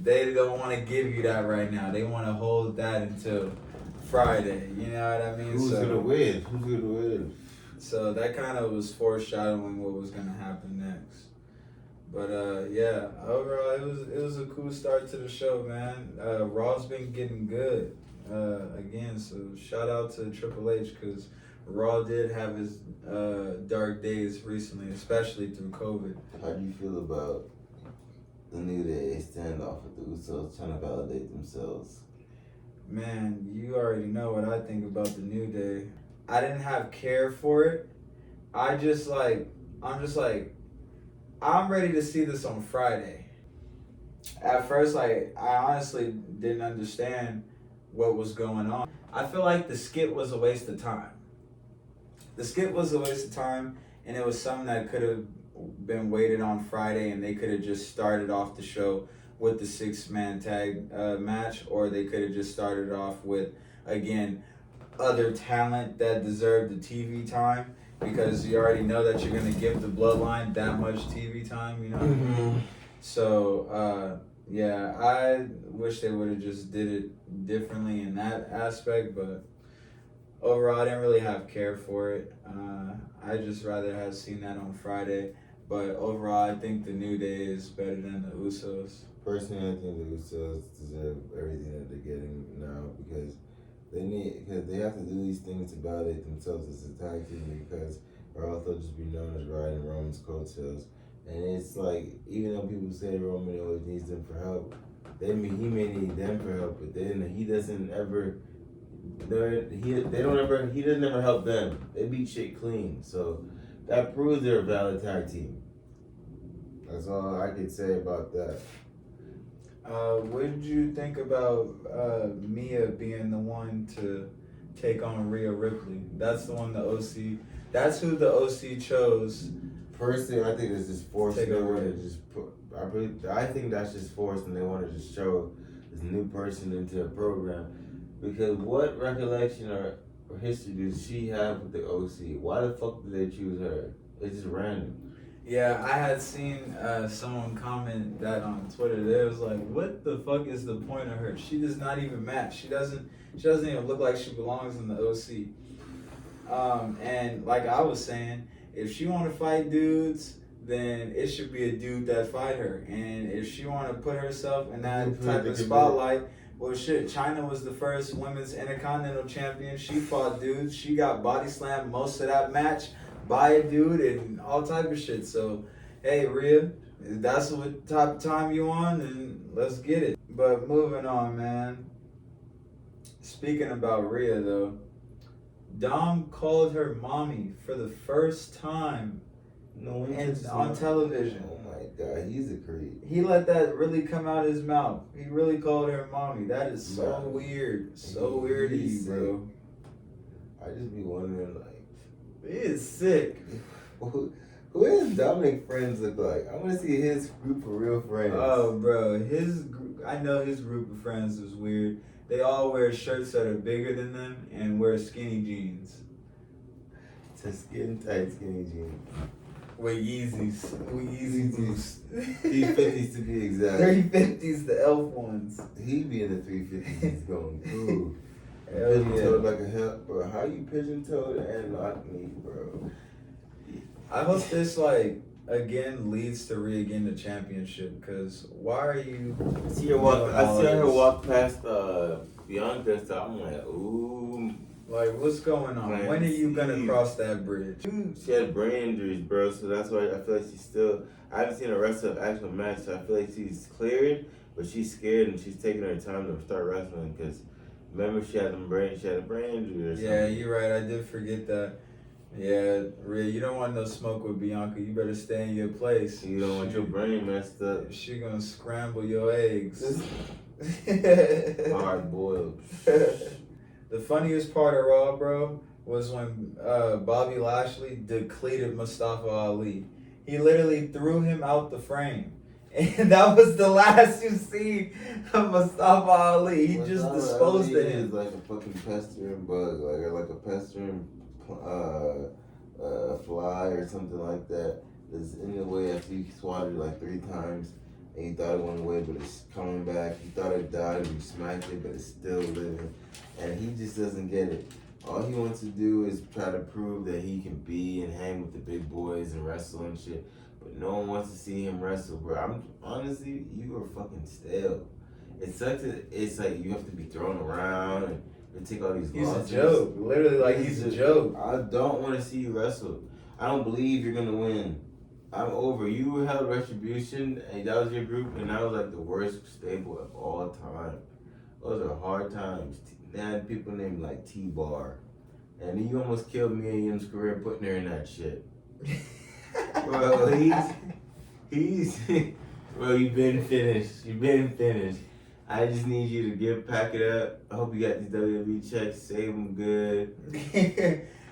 they don't want to give you that right now. They want to hold that until Friday. You know what I mean? Who's gonna win? So that kind of was foreshadowing what was gonna happen next. But yeah, overall it was a cool start to the show, man. Raw's been getting good again. So shout out to Triple H because Raw did have his dark days recently, especially through COVID. How do you feel about the New Day standoff with the Usos trying to validate themselves? Man, you already know what I think about the New Day. I didn't have care for it. I'm just like, I'm ready to see this on Friday. At first, I honestly didn't understand what was going on. I feel like the skit was a waste of time. The skit was a waste of time, and it was something that could have been waited on Friday, and they could have just started off the show with the 6-man tag match, or they could have just started off with, again, other talent that deserved the TV time, because you already know that you're going to give the Bloodline that much TV time, you know what I mean? So, yeah, I wish they would have just did it differently in that aspect, but overall, I didn't really have care for it. I just rather have seen that on Friday. But overall, I think the New Day is better than the Usos. Personally, I think the Usos deserve everything that they're getting now because they have to do these things to validate themselves as a tag team because or else they'll just be known as riding Roman's coattails. And it's like, even though people say Roman always needs them for help, he may need them for help, but then he doesn't ever. He doesn't ever help them. They beat shit clean, so that proves they're a valid tag team. That's all I could say about that. What did you think about Mia being the one to take on Rhea Ripley? That's the one the OC. That's who the OC chose. Personally, I think it's just forced. They want to just put. I think that's just forced, and they want to just show this new person into a program. Because what recollection or history does she have with the OC? Why the fuck did they choose her? It's just random. Yeah, I had seen someone comment that on Twitter. They was like, "What the fuck is the point of her? She does not even match. She doesn't even look like she belongs in the OC." And like I was saying, if she want to fight dudes, then it should be a dude that fight her. And if she want to put herself in that type of spotlight, well, shit, China was the first women's intercontinental champion. She fought dudes. She got body slammed most of that match by a dude and all type of shit. So, hey, Rhea, if that's what type of time you on, then let's get it. But moving on, man. Speaking about Rhea, though, Dom called her mommy for the first time on television. Oh my god, he's a creep. He let that really come out his mouth. He really called her mommy. That is so weird. So weird to you, bro. I just be wondering, like, he is sick. Who does Dominic friends look like? I want to see his group of real friends. Oh, bro, I know his group of friends is weird. They all wear shirts that are bigger than them and wear skinny jeans. It's a skin tight skinny jeans. With Yeezys. With Yeezy boots. 350s to be exact. 350s, the elf ones. He be in the 350s going through. Hell Pigeon-toed yeah. like a hell, bro. How you pigeon-toed and not me, bro? I hope this, like, again leads to Rhea getting the championship, because why are you I see her walk past Bianca, so I'm like, ooh. like, what's going on? Man, when are you gonna cross that bridge? She had brain injuries, bro, so that's why I feel like she's still. I haven't seen her wrestle an actual match, so I feel like she's cleared, but she's scared and she's taking her time to start wrestling because remember she had a brain injury or something. Yeah, you're right. I did forget that. Yeah, Rhea, you don't want no smoke with Bianca. You better stay in your place. You don't want your brain messed up. She gonna scramble your eggs. Hard boiled. The funniest part of Raw, bro, was when Bobby Lashley depleted Mustafa Ali. He literally threw him out the frame. And that was the last you see of Mustafa Ali. He just disposed of him. He's like a fucking pestering bug, like a pestering fly or something like that. That's in the way after he swatted it like 3 times. And he thought it went away, but it's coming back. He thought it died, and he smacked it, but it's still living. And he just doesn't get it. All he wants to do is try to prove that he can be and hang with the big boys and wrestle and shit. But no one wants to see him wrestle, bro. Honestly, you are fucking stale. It sucks that it's like you have to be thrown around and take all these losses. He's a joke. Literally, like, he's a joke. I don't want to see you wrestle. I don't believe you're going to win. I'm over. You held Retribution, and that was your group, and that was like the worst stable of all time. Those are hard times. They had people named like T-Bar. And you almost killed me and Ian's career putting her in that shit. Bro, bro, you've been finished. I just need you to pack it up. I hope you got these WWE checks, save them good.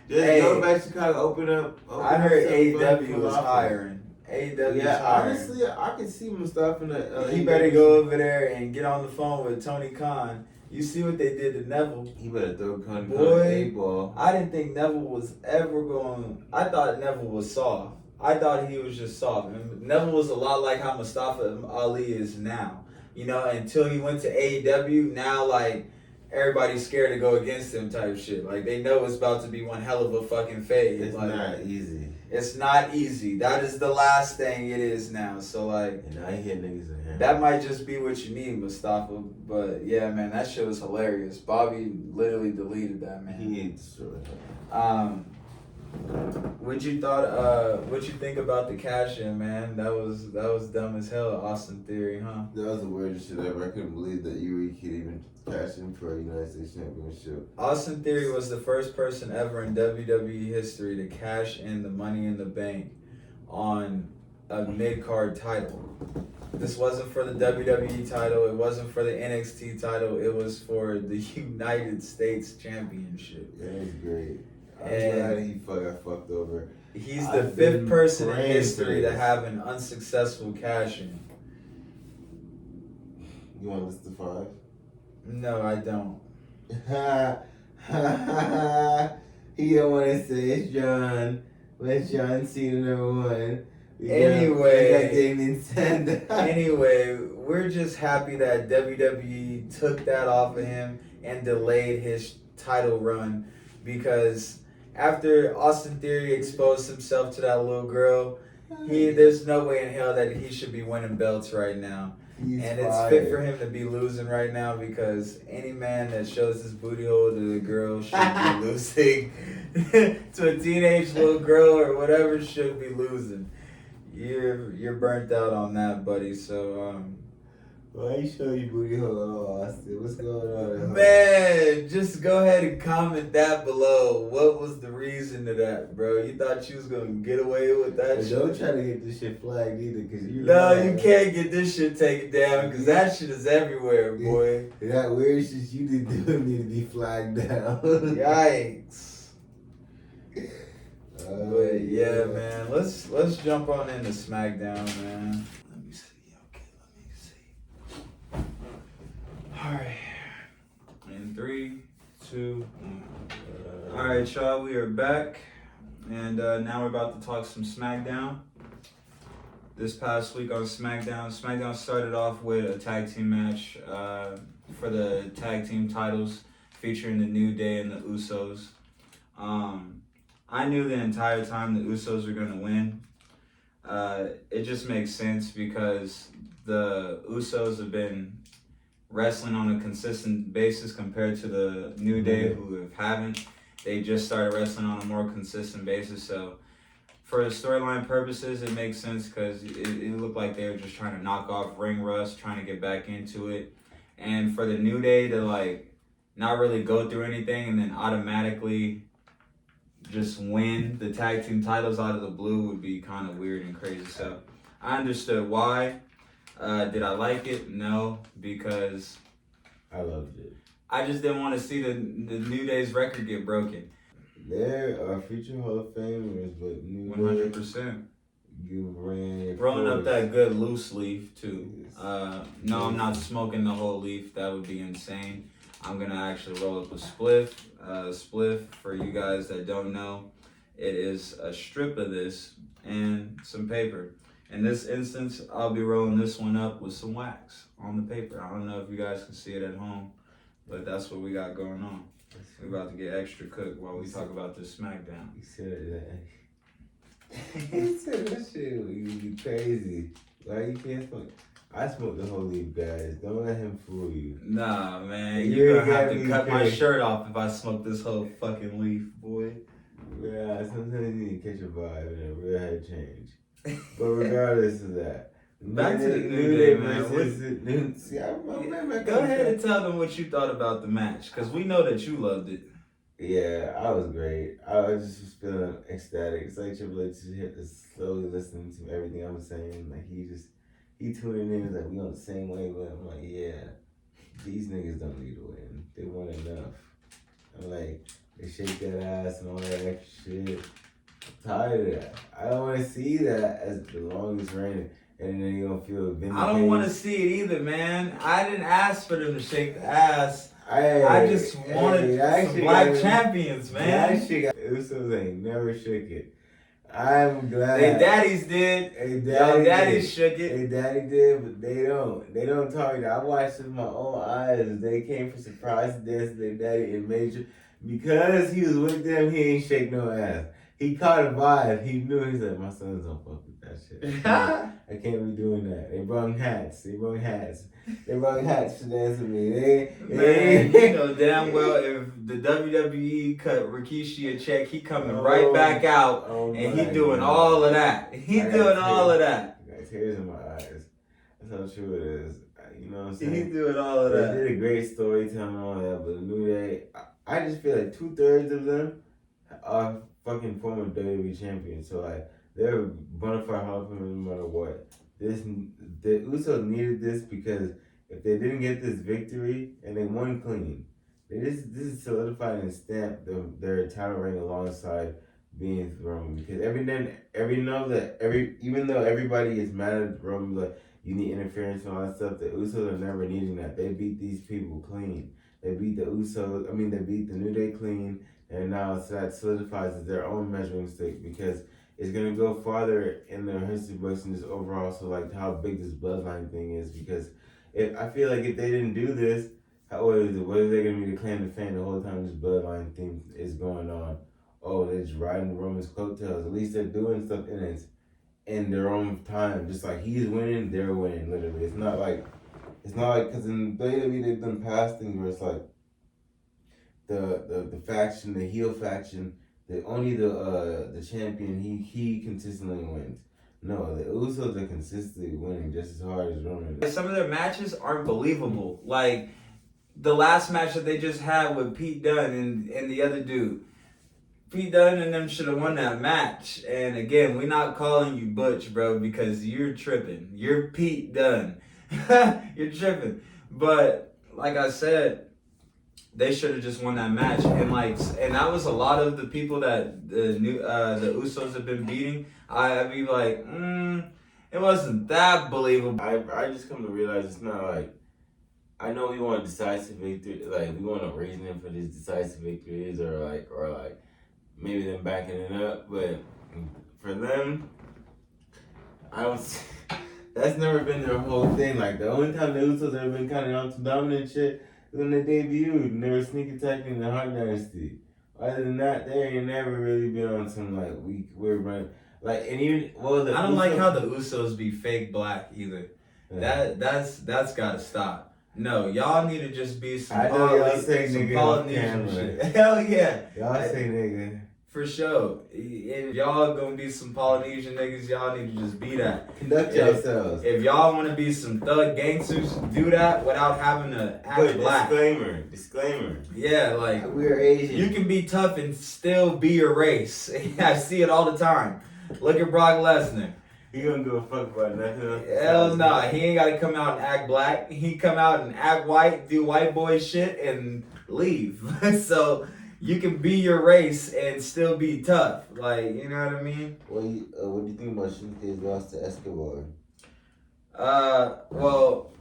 Just go back to Chicago, open up I heard AEW was hiring. AEW is hiring. Honestly, I can see Mustafa in the he better go over there and get on the phone with Tony Khan. You see what they did to Neville. He better throw Tony Khan Boy, ball. I didn't think Neville was ever going. I thought Neville was soft. I thought he was just soft. And Neville was a lot like how Mustafa Ali is now. You know, until he went to AEW, now, like, everybody's scared to go against him type shit. Like, they know it's about to be one hell of a fucking fade. It's like, not easy. It's not easy. That is the last thing it is now. So, like, and now he hit niggas in hand. that might just be what you need, Mustafa. But, yeah, man, that shit was hilarious. Bobby literally deleted that, man. He hates What you think about the cash in, man? That was dumb as hell, Austin Theory, huh? That was the weirdest shit ever. I couldn't believe that Yuri could even cash in for a United States Championship. Austin Theory was the first person ever in WWE history to cash in the Money in the Bank on a mid-card title. This wasn't for the WWE title. It wasn't for the NXT title. It was for the United States Championship. Yeah, it was great. I'm glad he got fucked over. He's the 5th person in history to have an unsuccessful cash in. You want to list the 5? No, I don't. He don't want to say it's John. But John Cena #1. Anyway, we're just happy that WWE took that off of him and delayed his title run because after Austin Theory exposed himself to that little girl, there's no way in hell that he should be winning belts right now. It's fit for him to be losing right now because any man that shows his booty hole to a girl should be losing. To a teenage little girl or whatever should be losing. You're burnt out on that, buddy. So why you show your booty hole at all, Austin? What's going on? Man, just go ahead and comment that below. What was the reason to that, bro? You thought you was gonna get away with that shit? Don't try to get this shit flagged either, cause you can't get this shit taken down, cause that shit is everywhere, boy. That weird shit you did doing need to be flagged down. Yikes. But yeah, man, let's jump on into SmackDown, man. Let me see. Okay, let me see. All right. In 3, 2, 1. All right, y'all, we are back, and now we're about to talk some SmackDown. This past week on SmackDown started off with a tag team match for the tag team titles featuring the New Day and the Usos. I knew the entire time the Usos were going to win. It just makes sense because the Usos have been wrestling on a consistent basis compared to the New Day who haven't. They just started wrestling on a more consistent basis. So for storyline purposes, it makes sense because it looked like they were just trying to knock off ring rust, trying to get back into it. And for the New Day to like not really go through anything and then automatically just win the tag team titles out of the blue would be kind of weird and crazy. So I understood why. Did I like it? No, because I loved it. I just didn't want to see the New Day's record get broken. There are future Hall of Famers, but New 100%. You ran rolling up that good loose leaf too. No, I'm not smoking the whole leaf. That would be insane. I'm gonna actually roll up a spliff. Spliff, for you guys that don't know, it is a strip of this and some paper. In this instance, I'll be rolling this one up with some wax on the paper. I don't know if you guys can see it at home, but that's what we got going on. We're about to get extra cooked while we talk about this SmackDown. You said that. He said that shit would be crazy. Like, you can't smoke. I smoke the whole leaf, guys. Don't let him fool you. Nah, man. You're gonna have to cut my shirt off if I smoke this whole fucking leaf, boy. Yeah, sometimes you need to catch a vibe and a real head change. But regardless of that, back to the New Day, man. Go ahead and tell them what you thought about the match, because we know that you loved it. Yeah, I was great. I was just feeling ecstatic. It's like Triple H just slowly listening to everything I'm saying. Like he tuning in, like we on the same wavelength. I'm like, yeah, these niggas don't need to win. They won enough. I'm like, they shake that ass and all that extra shit. I'm tired of that. I don't want to see that as the longest reign, and then you're gonna feel vindicated. I don't want to see it either, man. I didn't ask for them to shake the ass. I just wanted some black champions, man. Usos ain't never shook it. I'm glad. They daddies did. Daddies shook it. They daddy did, but they don't. They don't talk. I watched it with my own eyes. They came for surprise dance to their daddy and made sure, because he was with them, he ain't shake no ass. He caught a vibe. He knew. He's like, my sons don't fuck with that shit. I can't be doing that. They brought hats. They brought hats to dance with me. Man, you know damn well if the WWE cut Rikishi a check, he coming right back out and he doing all of that. He doing all of that. I got tears in my eyes. That's how true it is. You know what I'm saying? He doing all of that. They did a great storytelling on that, but the New Day, I just feel like 2/3 of them are fucking former WWE champions. So like they're bona fide Hall of Fame no matter what. The Usos needed this because if they didn't get this victory and they won clean, this is solidified and stamped their title reign alongside being Roman. Because even though everybody is mad at Roman, like you need interference and all that stuff, the Usos are never needing that. They beat these people clean. They beat the Usos. They beat the New Day clean, and now so that solidifies as their own measuring stick because it's gonna go farther in the history books and just overall. So like how big this bloodline thing is, because if I feel like if they didn't do this, what is they gonna be the claim to fame the whole time this bloodline thing is going on? Oh, they're just riding Roman's coattails. At least they're doing stuff in their own time. Just like he's winning, they're winning. Literally, it's not like because in WWE they've done past things where it's like the faction, the heel faction, the champion he consistently wins. No, the Usos are consistently winning just as hard as Roman. Some of their matches aren't believable. Like the last match that they just had with Pete Dunne and the other dude. Pete Dunne and them should have won that match. And again, we're not calling you Butch, bro, because you're tripping. You're Pete Dunne. You're tripping. But like I said, they should have just won that match. And that was a lot of the people that the Usos have been beating. I'd be like, it wasn't that believable. I just come to realize it's not like, I know we want decisive victory, like we want a reason for these decisive victories, or like maybe them backing it up, but for them, that's never been their whole thing. Like the only time the Usos ever been kind of on some dominant shit is when they debuted and they were sneak attacking the Hart Dynasty. Other than that, they ain't never really been on some like we're running like, and even I don't like how the Usos be fake black either. Yeah. That's gotta stop. No, y'all need to just be some Polynesian shit. Hell yeah. Y'all say nigga. For sure. If y'all gonna be some Polynesian niggas, y'all need to just be that. Conduct yourselves. If y'all wanna be some thug gangsters, do that without having to act black. Disclaimer. Yeah, like we're Asian. You can be tough and still be your race. I see it all the time. Look at Brock Lesnar. He don't give a fuck about nothing else. Hell nah. He ain't gotta come out and act black. He come out and act white, do white boy shit, and leave. So you can be your race and still be tough. Like, you know what I mean? What do you think about Shinsuke's loss to Escobar? Well,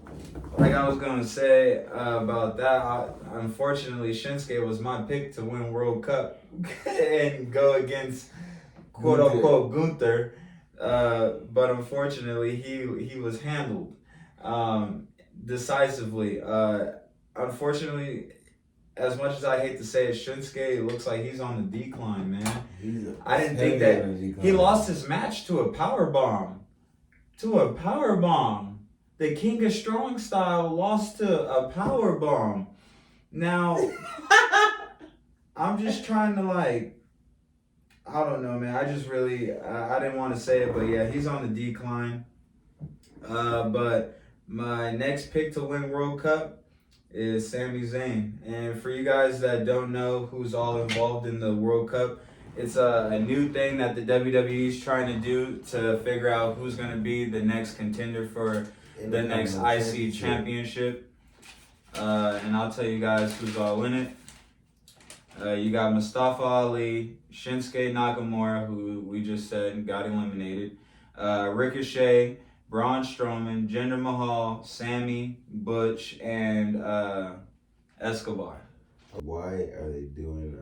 like I was gonna say about that, unfortunately Shinsuke was my pick to win World Cup and go against quote unquote Gunther. But unfortunately, he was handled decisively. Unfortunately, as much as I hate to say it, Shinsuke, it looks like he's on the decline, man. I didn't think that he lost his match to a power bomb. The King of Strong Style lost to a power bomb. Now, I'm just trying to I don't know, man. I just really, I didn't want to say it, but yeah, he's on the decline. But my next pick to win World Cup is Sami Zayn. And for you guys that don't know who's all involved in the World Cup, it's a new thing that the WWE is trying to do to figure out who's going to be the next contender for the next IC championship. And I'll tell you guys who's all in it. You got Mustafa Ali, Shinsuke Nakamura, who we just said got eliminated, Ricochet, Braun Strowman, Jinder Mahal, Sammy, Butch, and Escobar. Why are they doing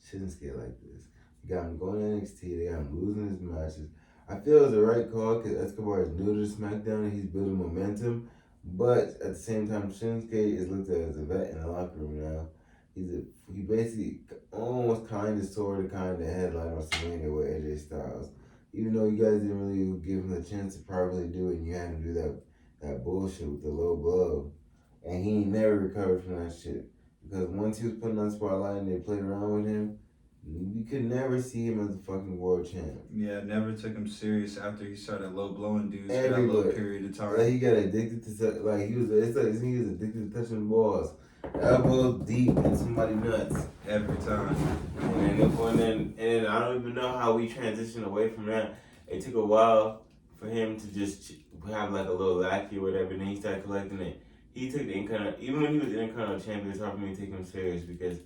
Shinsuke like this? They got him going to NXT, they got him losing his matches. I feel it's the right call because Escobar is new to SmackDown and he's building momentum. But at the same time, Shinsuke is looked at as a vet in the locker room now. He basically almost kind of sort of headline on WrestleMania with AJ Styles. Even though you guys didn't really give him the chance to properly do it and you had him do that bullshit with the low blow. And he never recovered from that shit. Because once he was put on the spotlight and they played around with him, you could never see him as a fucking world champ. Yeah, never took him serious after he started low blowing dudes for that little period of time. Like he got addicted to he was addicted to touching balls. Elbow deep in somebody's nuts every time. And then I don't even know how we transitioned away from that. It took a while for him to just have like a little lackey or whatever, and then he started collecting it. He took the Intercontinental, even when he was the Intercontinental champion, it's hard for me to take him serious because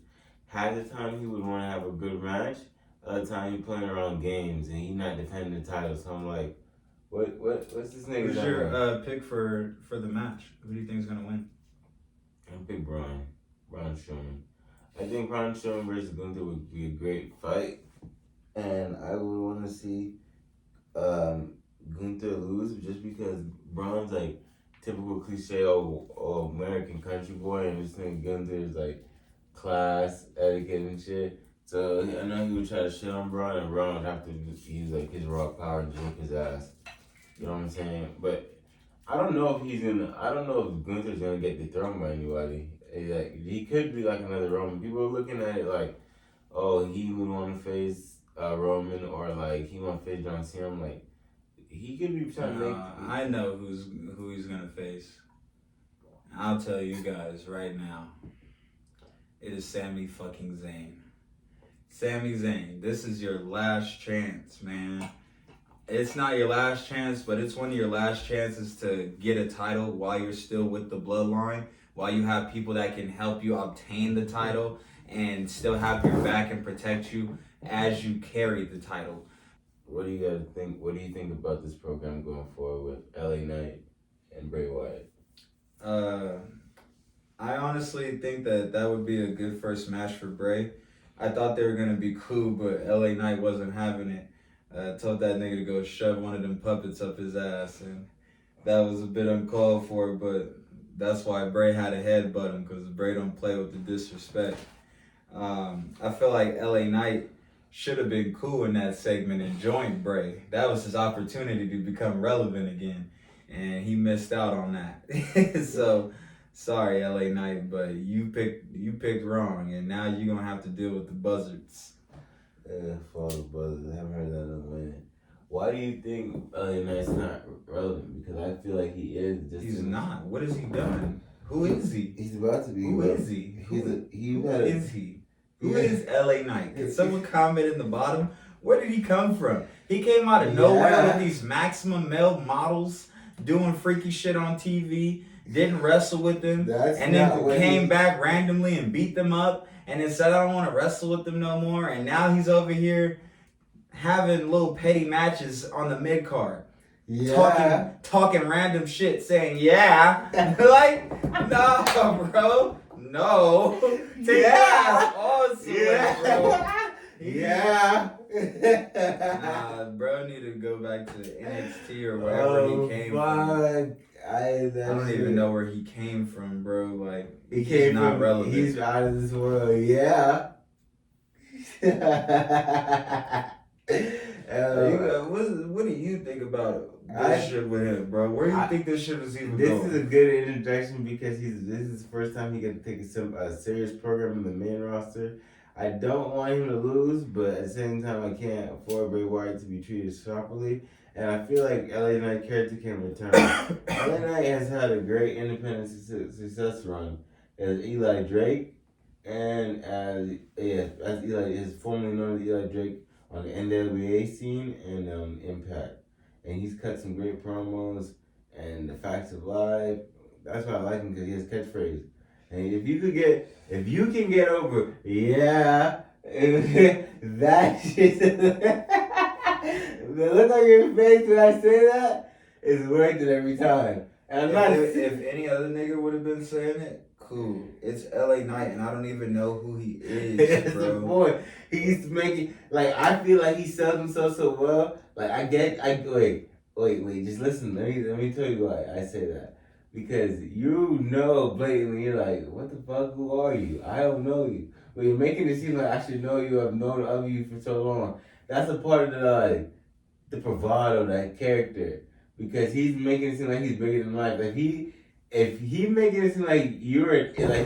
half the time he would want to have a good match, other time he playing around games and he not defending the title. So I'm like, what's this nigga? Who's your pick for the match? Who do you think is gonna win? I pick Braun Strowman. I think Braun Strowman versus Gunther would be a great fight. and I would want to see Gunther lose just because Braun's like typical cliche old American country boy, and this nigga Gunther is like class, etiquette, and shit. So I know he would try to shit on Braun, and Braun would have to use like his raw power and juke his ass. You know what I'm saying? But I don't know if he's gonna. I don't know if Gunther's gonna get dethroned by anybody. Like he could be like another Roman. People are looking at it like, oh, he would want to face Roman, or like he want to face John Cena. I'm like, he could be trying to make. I know who he's gonna face. I'll tell you guys right now. It is Sami fucking Zayn. Sami Zayn, this is your last chance, man. It's not your last chance, but it's one of your last chances to get a title while you're still with the bloodline, while you have people that can help you obtain the title and still have your back and protect you as you carry the title. What do you guys think? What do you think about this program going forward with LA Knight and Bray Wyatt? I honestly think that would be a good first match for Bray. I thought they were gonna be cool, but LA Knight wasn't having it. Told that nigga to go shove one of them puppets up his ass, and that was a bit uncalled for, but that's why Bray had to headbutt him, because Bray don't play with the disrespect. I feel like LA Knight should have been cool in that segment and joined Bray. That was his opportunity to become relevant again, and he missed out on that. So, sorry LA Knight, but you picked wrong, and now you're going to have to deal with the buzzards. Follow the buzzards. I haven't heard that in a minute. Why do you think LA Knight's not relevant? Because I feel like he is. He's not. What has he done? Who is he? He's about to be. Who is he? Who is he? Who is LA Knight? Can someone comment in the bottom? Where did he come from? He came out of nowhere with these maximum male models doing freaky shit on TV, didn't wrestle with them, and then came back randomly and beat them up, and then said, I don't want to wrestle with them no more, and now he's over here having little petty matches on the mid card. Yeah. Talking random shit, saying, yeah. Like, no, bro. No. Take that ass away, bro. Yeah. Nah, bro need to go back to NXT or wherever he came from. I don't even know where he came from, bro. Like, he's not relevant. He's out of this world, yeah. What do you think about this shit with him, bro? Where do you think this shit is even going? This is a good introduction because this is the first time he get to take a serious program in the main roster. I don't want him to lose, but at the same time, I can't afford Bray Wyatt to be treated properly. And I feel like LA Knight character can return. LA Knight has had a great independent success run as Eli Drake, and as Eli is formerly known as Eli Drake on the NWA scene and Impact. And he's cut some great promos and the Facts of Life. That's why I like him, because he has catchphrase. And if you can get over, yeah, that shit. The look on your face when I say that is worth it every time. And I'm not. If any other nigga would have been saying it, cool. It's LA Knight, and I don't even know who he is, bro. The boy. He's making, like, I feel like he sells himself so well. Like, wait, just listen. Let me tell you why I say that. Because you know blatantly, you're like, what the fuck, who are you? I don't know you. But you're making it seem like I should know you, I've known of you for so long. That's a part of the bravado, that character. Because he's making it seem like he's bigger than life. If he making it seem like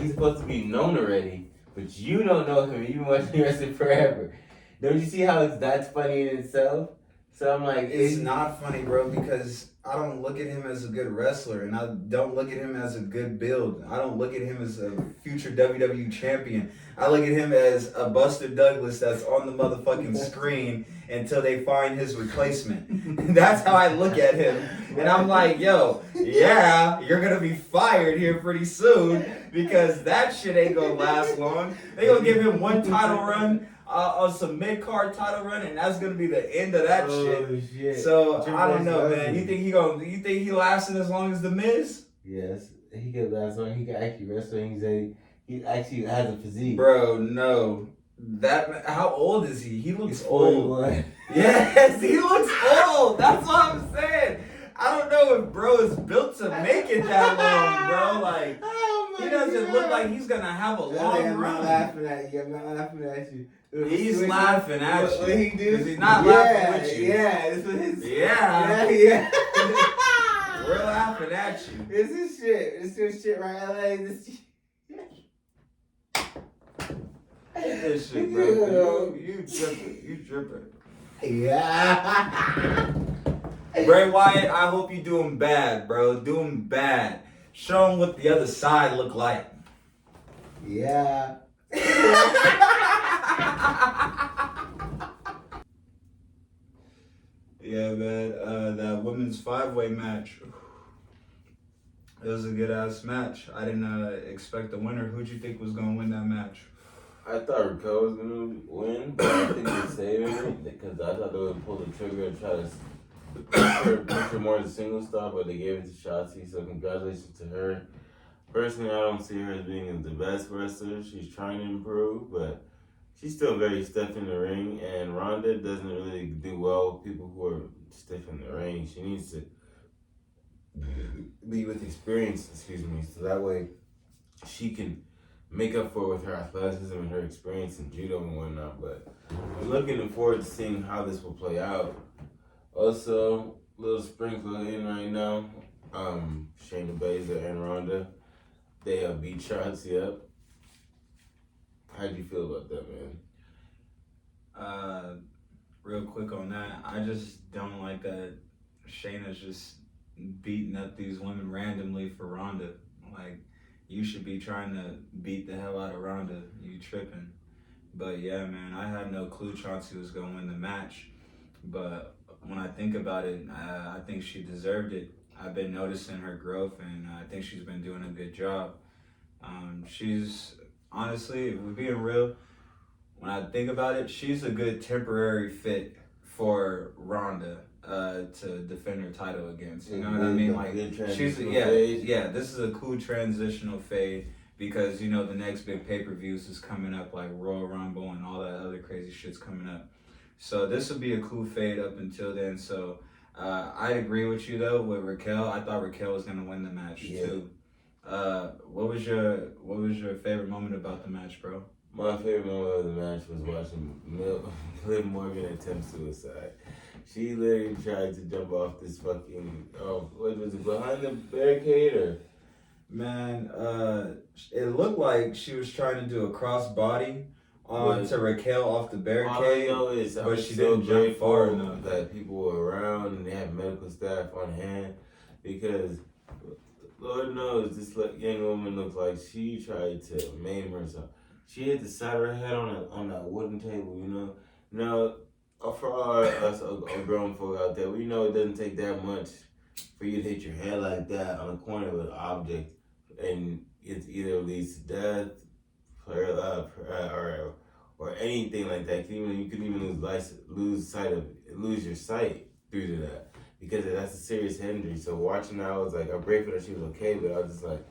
he's supposed to be known already, but you don't know him, you've been watching wrestling forever. Don't you see how that's funny in itself? So I'm like, it's not funny, bro, because I don't look at him as a good wrestler, and I don't look at him as a good build. I don't look at him as a future WWE champion. I look at him as a Buster Douglas that's on the motherfucking screen until they find his replacement. That's how I look at him. And I'm like, yo, yeah, you're going to be fired here pretty soon, because that shit ain't going to last long. They going to give him one title run, some mid-card title run, and that's gonna be the end of that shit. So I don't know, man. You think he lasting as long as The Miz? Yes, he could last long. He can actually wrestle. He actually has a physique. Bro, no. That how old is he? He looks He's old. 41. Yes, he looks old. That's what I'm saying. I don't know if bro is built to make it that long, bro. Like Oh my he doesn't God. look like he's gonna have a long I'm run. not laughing at you. I'm not laughing at you. He's laughing at you. What he do? Because he's not laughing with you. Yeah, this is his. Yeah. Yeah. We're laughing at you. This is shit. This is shit right, LA. This shit. This shit, bro. You tripping. You tripping. Yeah. Bray Wyatt, I hope you doing bad, bro. Doing bad. Show him what the other side look like. Yeah. Yeah, man. That women's 5-way match. It was a good ass match. I didn't expect the winner. Who'd you think was gonna win that match? I thought Raquel was gonna win, but I think they're saving it because I thought they would pull the trigger and try to push her more as a single star, but they gave it to Shotzi. So congratulations to her. Personally, I don't see her as being the best wrestler. She's trying to improve, but she's still very stiff in the ring. And Ronda doesn't really do well with people who are stiff in the ring. She needs to be with experience, so that way she can make up for it with her athleticism and her experience in judo and whatnot. But I'm looking forward to seeing how this will play out. Also, little sprinkle in right now. Shayna Baszler and Ronda, they have beat Shotzi up. How'd you feel about that, man? Real quick on that, I just don't like that Shayna's just beating up these women randomly for Ronda. Like, you should be trying to beat the hell out of Ronda. You tripping. But yeah, man, I had no clue Chauncey was going to win the match. But when I think about it, I think she deserved it. I've been noticing her growth, and I think she's been doing a good job. She's, honestly, if we're being real, when I think about it, she's a good temporary fit for Ronda to defend her title against. You know what I mean? Like, she's this is a cool transitional phase because, you know, the next big pay-per-views is coming up, like Royal Rumble and all that other crazy shit's coming up. So this will be a cool fade up until then. So I'd agree with you though with Raquel. I thought Raquel was gonna win the match too. What was your favorite moment about the match, bro? My favorite moment of the match was watching Liv Morgan attempt suicide. She literally tried to jump off this fucking, what was it, behind the barricade or? Man, it looked like she was trying to do a crossbody to Raquel off the barricade. All I know is but she didn't jump far enough. That people were around and they had medical staff on hand because Lord knows this young woman looked like she tried to maim herself. She hit the side of her head on that wooden table, you know. Now, for all us grown folk out there, we know it doesn't take that much for you to hit your head like that on the corner of an object, and it either leads to death or anything like that. You could even lose your sight due to that because that's a serious injury. So watching that, I was like, I'm grateful that she was okay, but I was just like,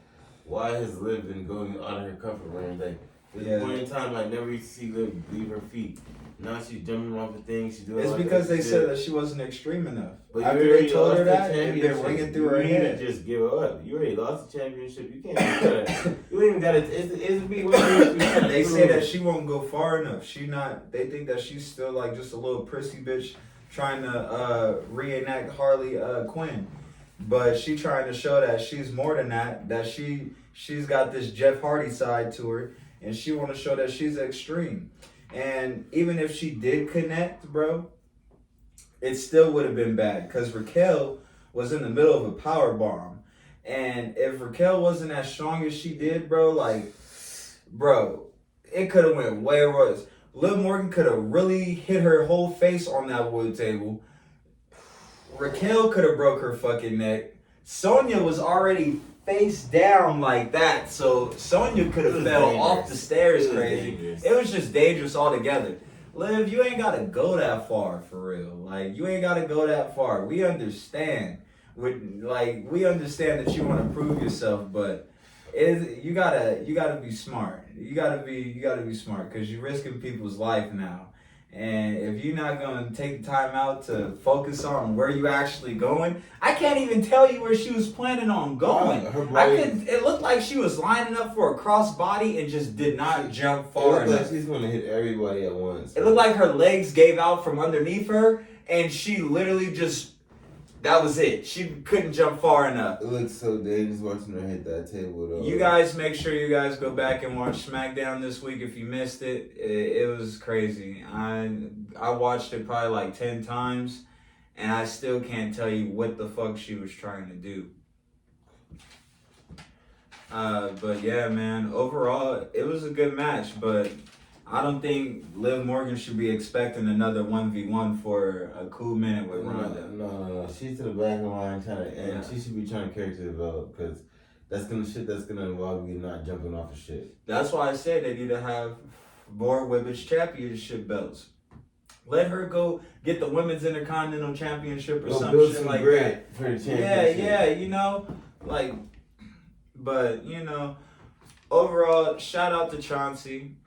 why has Liv been going out of her comfort range? Like, at this point in time, I never used to see Liv leave her feet. Now she's jumping off of things. She's doing. It's because they said that she wasn't extreme enough. But after they told her that, it been ringing through her head. Just give up. You already lost the championship. You can't. You ain't got to. It's be what They say that she won't go far enough. They think that she's still like just a little prissy bitch trying to reenact Harley Quinn, but she trying to show that she's more than that. That she's got this Jeff Hardy side to her, and she want to show that she's extreme. And even if she did connect, bro, it still would have been bad because Raquel was in the middle of a power bomb. And if Raquel wasn't as strong as she did, bro, it could have went way worse. Liv Morgan could have really hit her whole face on that wood table. Raquel could have broke her fucking neck. Sonya was already face down like that, so Sonya could have fell off the stairs crazy. It was just dangerous altogether. Liv, you ain't gotta go that far for real. Like, you ain't gotta go that far. We understand. We understand that you want to prove yourself, but You gotta be smart. You gotta be smart because you're risking people's life now. And if you're not gonna take the time out to focus on where you actually going, I can't even tell you where she was planning on going. Her body, It looked like she was lining up for a crossbody and just did not jump far it looked enough. like she's gonna hit everybody at once. It looked like her legs gave out from underneath her, and she literally just. That was it. She couldn't jump far enough. It looked so dangerous watching her hit that table though. You guys make sure you guys go back and watch SmackDown this week if you missed it. It was crazy. I watched it probably like 10 times and I still can't tell you what the fuck she was trying to do. But yeah, man, overall it was a good match, but I don't think Liv Morgan should be expecting another 1v1 for a cool minute with Ronda. No. She's to the back of the line trying to, and she should be trying to character develop because that's gonna involve you not jumping off of shit. That's why I said they need to have more women's championship belts. Let her go get the women's intercontinental championship or some shit like that. For the championship. Yeah, but overall, shout out to Chauncey.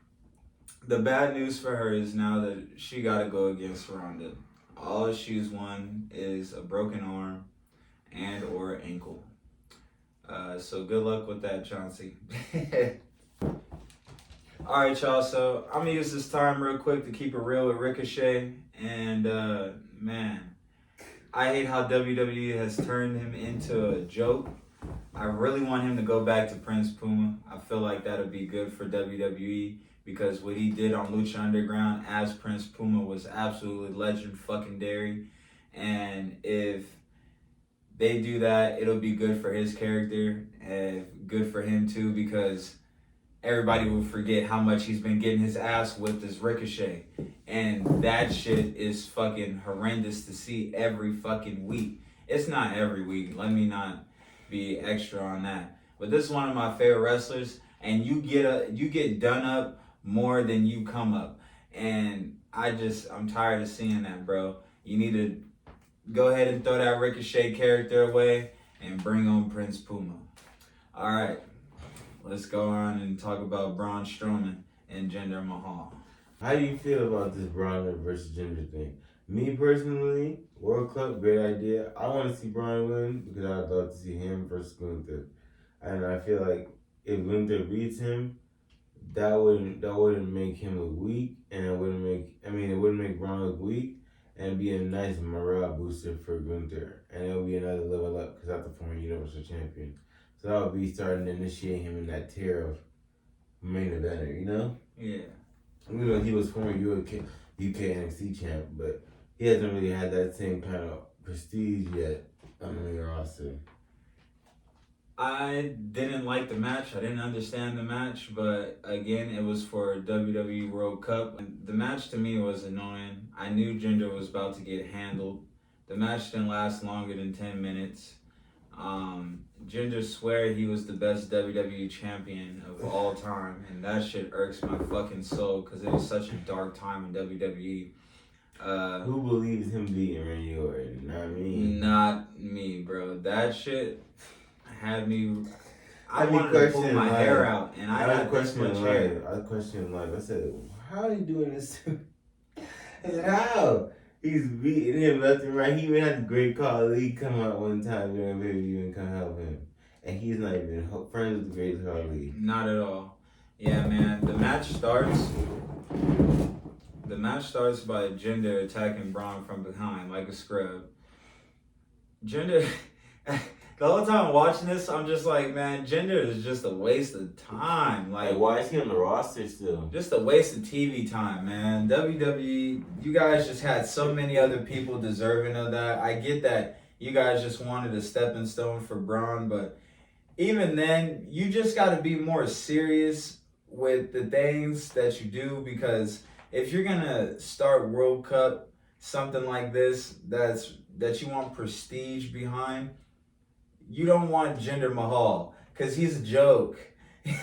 The bad news for her is now that she got to go against Ronda. All she's won is a broken arm and or ankle. So good luck with that, Chauncey. All right, y'all. So I'm gonna use this time real quick to keep it real with Ricochet. And man, I hate how WWE has turned him into a joke. I really want him to go back to Prince Puma. I feel like that'll be good for WWE. Because what he did on Lucha Underground as Prince Puma was absolutely legend fucking dairy. And if they do that, it'll be good for his character and good for him too because everybody will forget how much he's been getting his ass whipped as Ricochet. And that shit is fucking horrendous to see every fucking week. It's not every week. Let me not be extra on that. But this is one of my favorite wrestlers. And you get done up more than you come up. And I'm tired of seeing that, bro. You need to go ahead and throw that Ricochet character away and bring on Prince Puma. All right, let's go on and talk about Braun Strowman and Jinder Mahal. How do you feel about this Braun versus Jinder thing? Me personally, World Cup, great idea. I want to see Braun win because I'd love to see him versus Gunther. And I feel like if Gunther beats him, that wouldn't make him look weak, and it wouldn't make Braun look weak, and be a nice morale booster for Gunther, and it'll be another level up because that's the former Universal Champion. So that would be starting to initiate him in that tier of main eventer, you know? Yeah. He was former UK NXT champ, but he hasn't really had that same kind of prestige yet on the main roster. I didn't like the match. I didn't understand the match, but again, it was for WWE World Cup. The match to me was annoying. I knew Jinder was about to get handled. The match didn't last longer than 10 minutes. Jinder swear he was the best WWE champion of all time, and that shit irks my fucking soul because it was such a dark time in WWE. Who believes him beating Randy Orton? Not me. Not me, bro. That shit had me. I wanted to pull my hair out, and I had this much hair. I questioned life. I said, "How are you doing this?" I said, "How?" He's beating him left and right. He even had the Great Khali come out one time during a video and come help him, and he's not even friends with the Great Khali. Not at all. Yeah, man. The match starts by Jinder attacking Braun from behind like a scrub. Jinder. The whole time watching this, I'm just like, man, Jinder is just a waste of time. Like, why is he on the roster still? Just a waste of TV time, man. WWE, you guys just had so many other people deserving of that. I get that you guys just wanted a stepping stone for Braun, but even then, you just got to be more serious with the things that you do because if you're gonna start World Cup, something like this, that you want prestige behind. You don't want Jinder Mahal because he's a joke.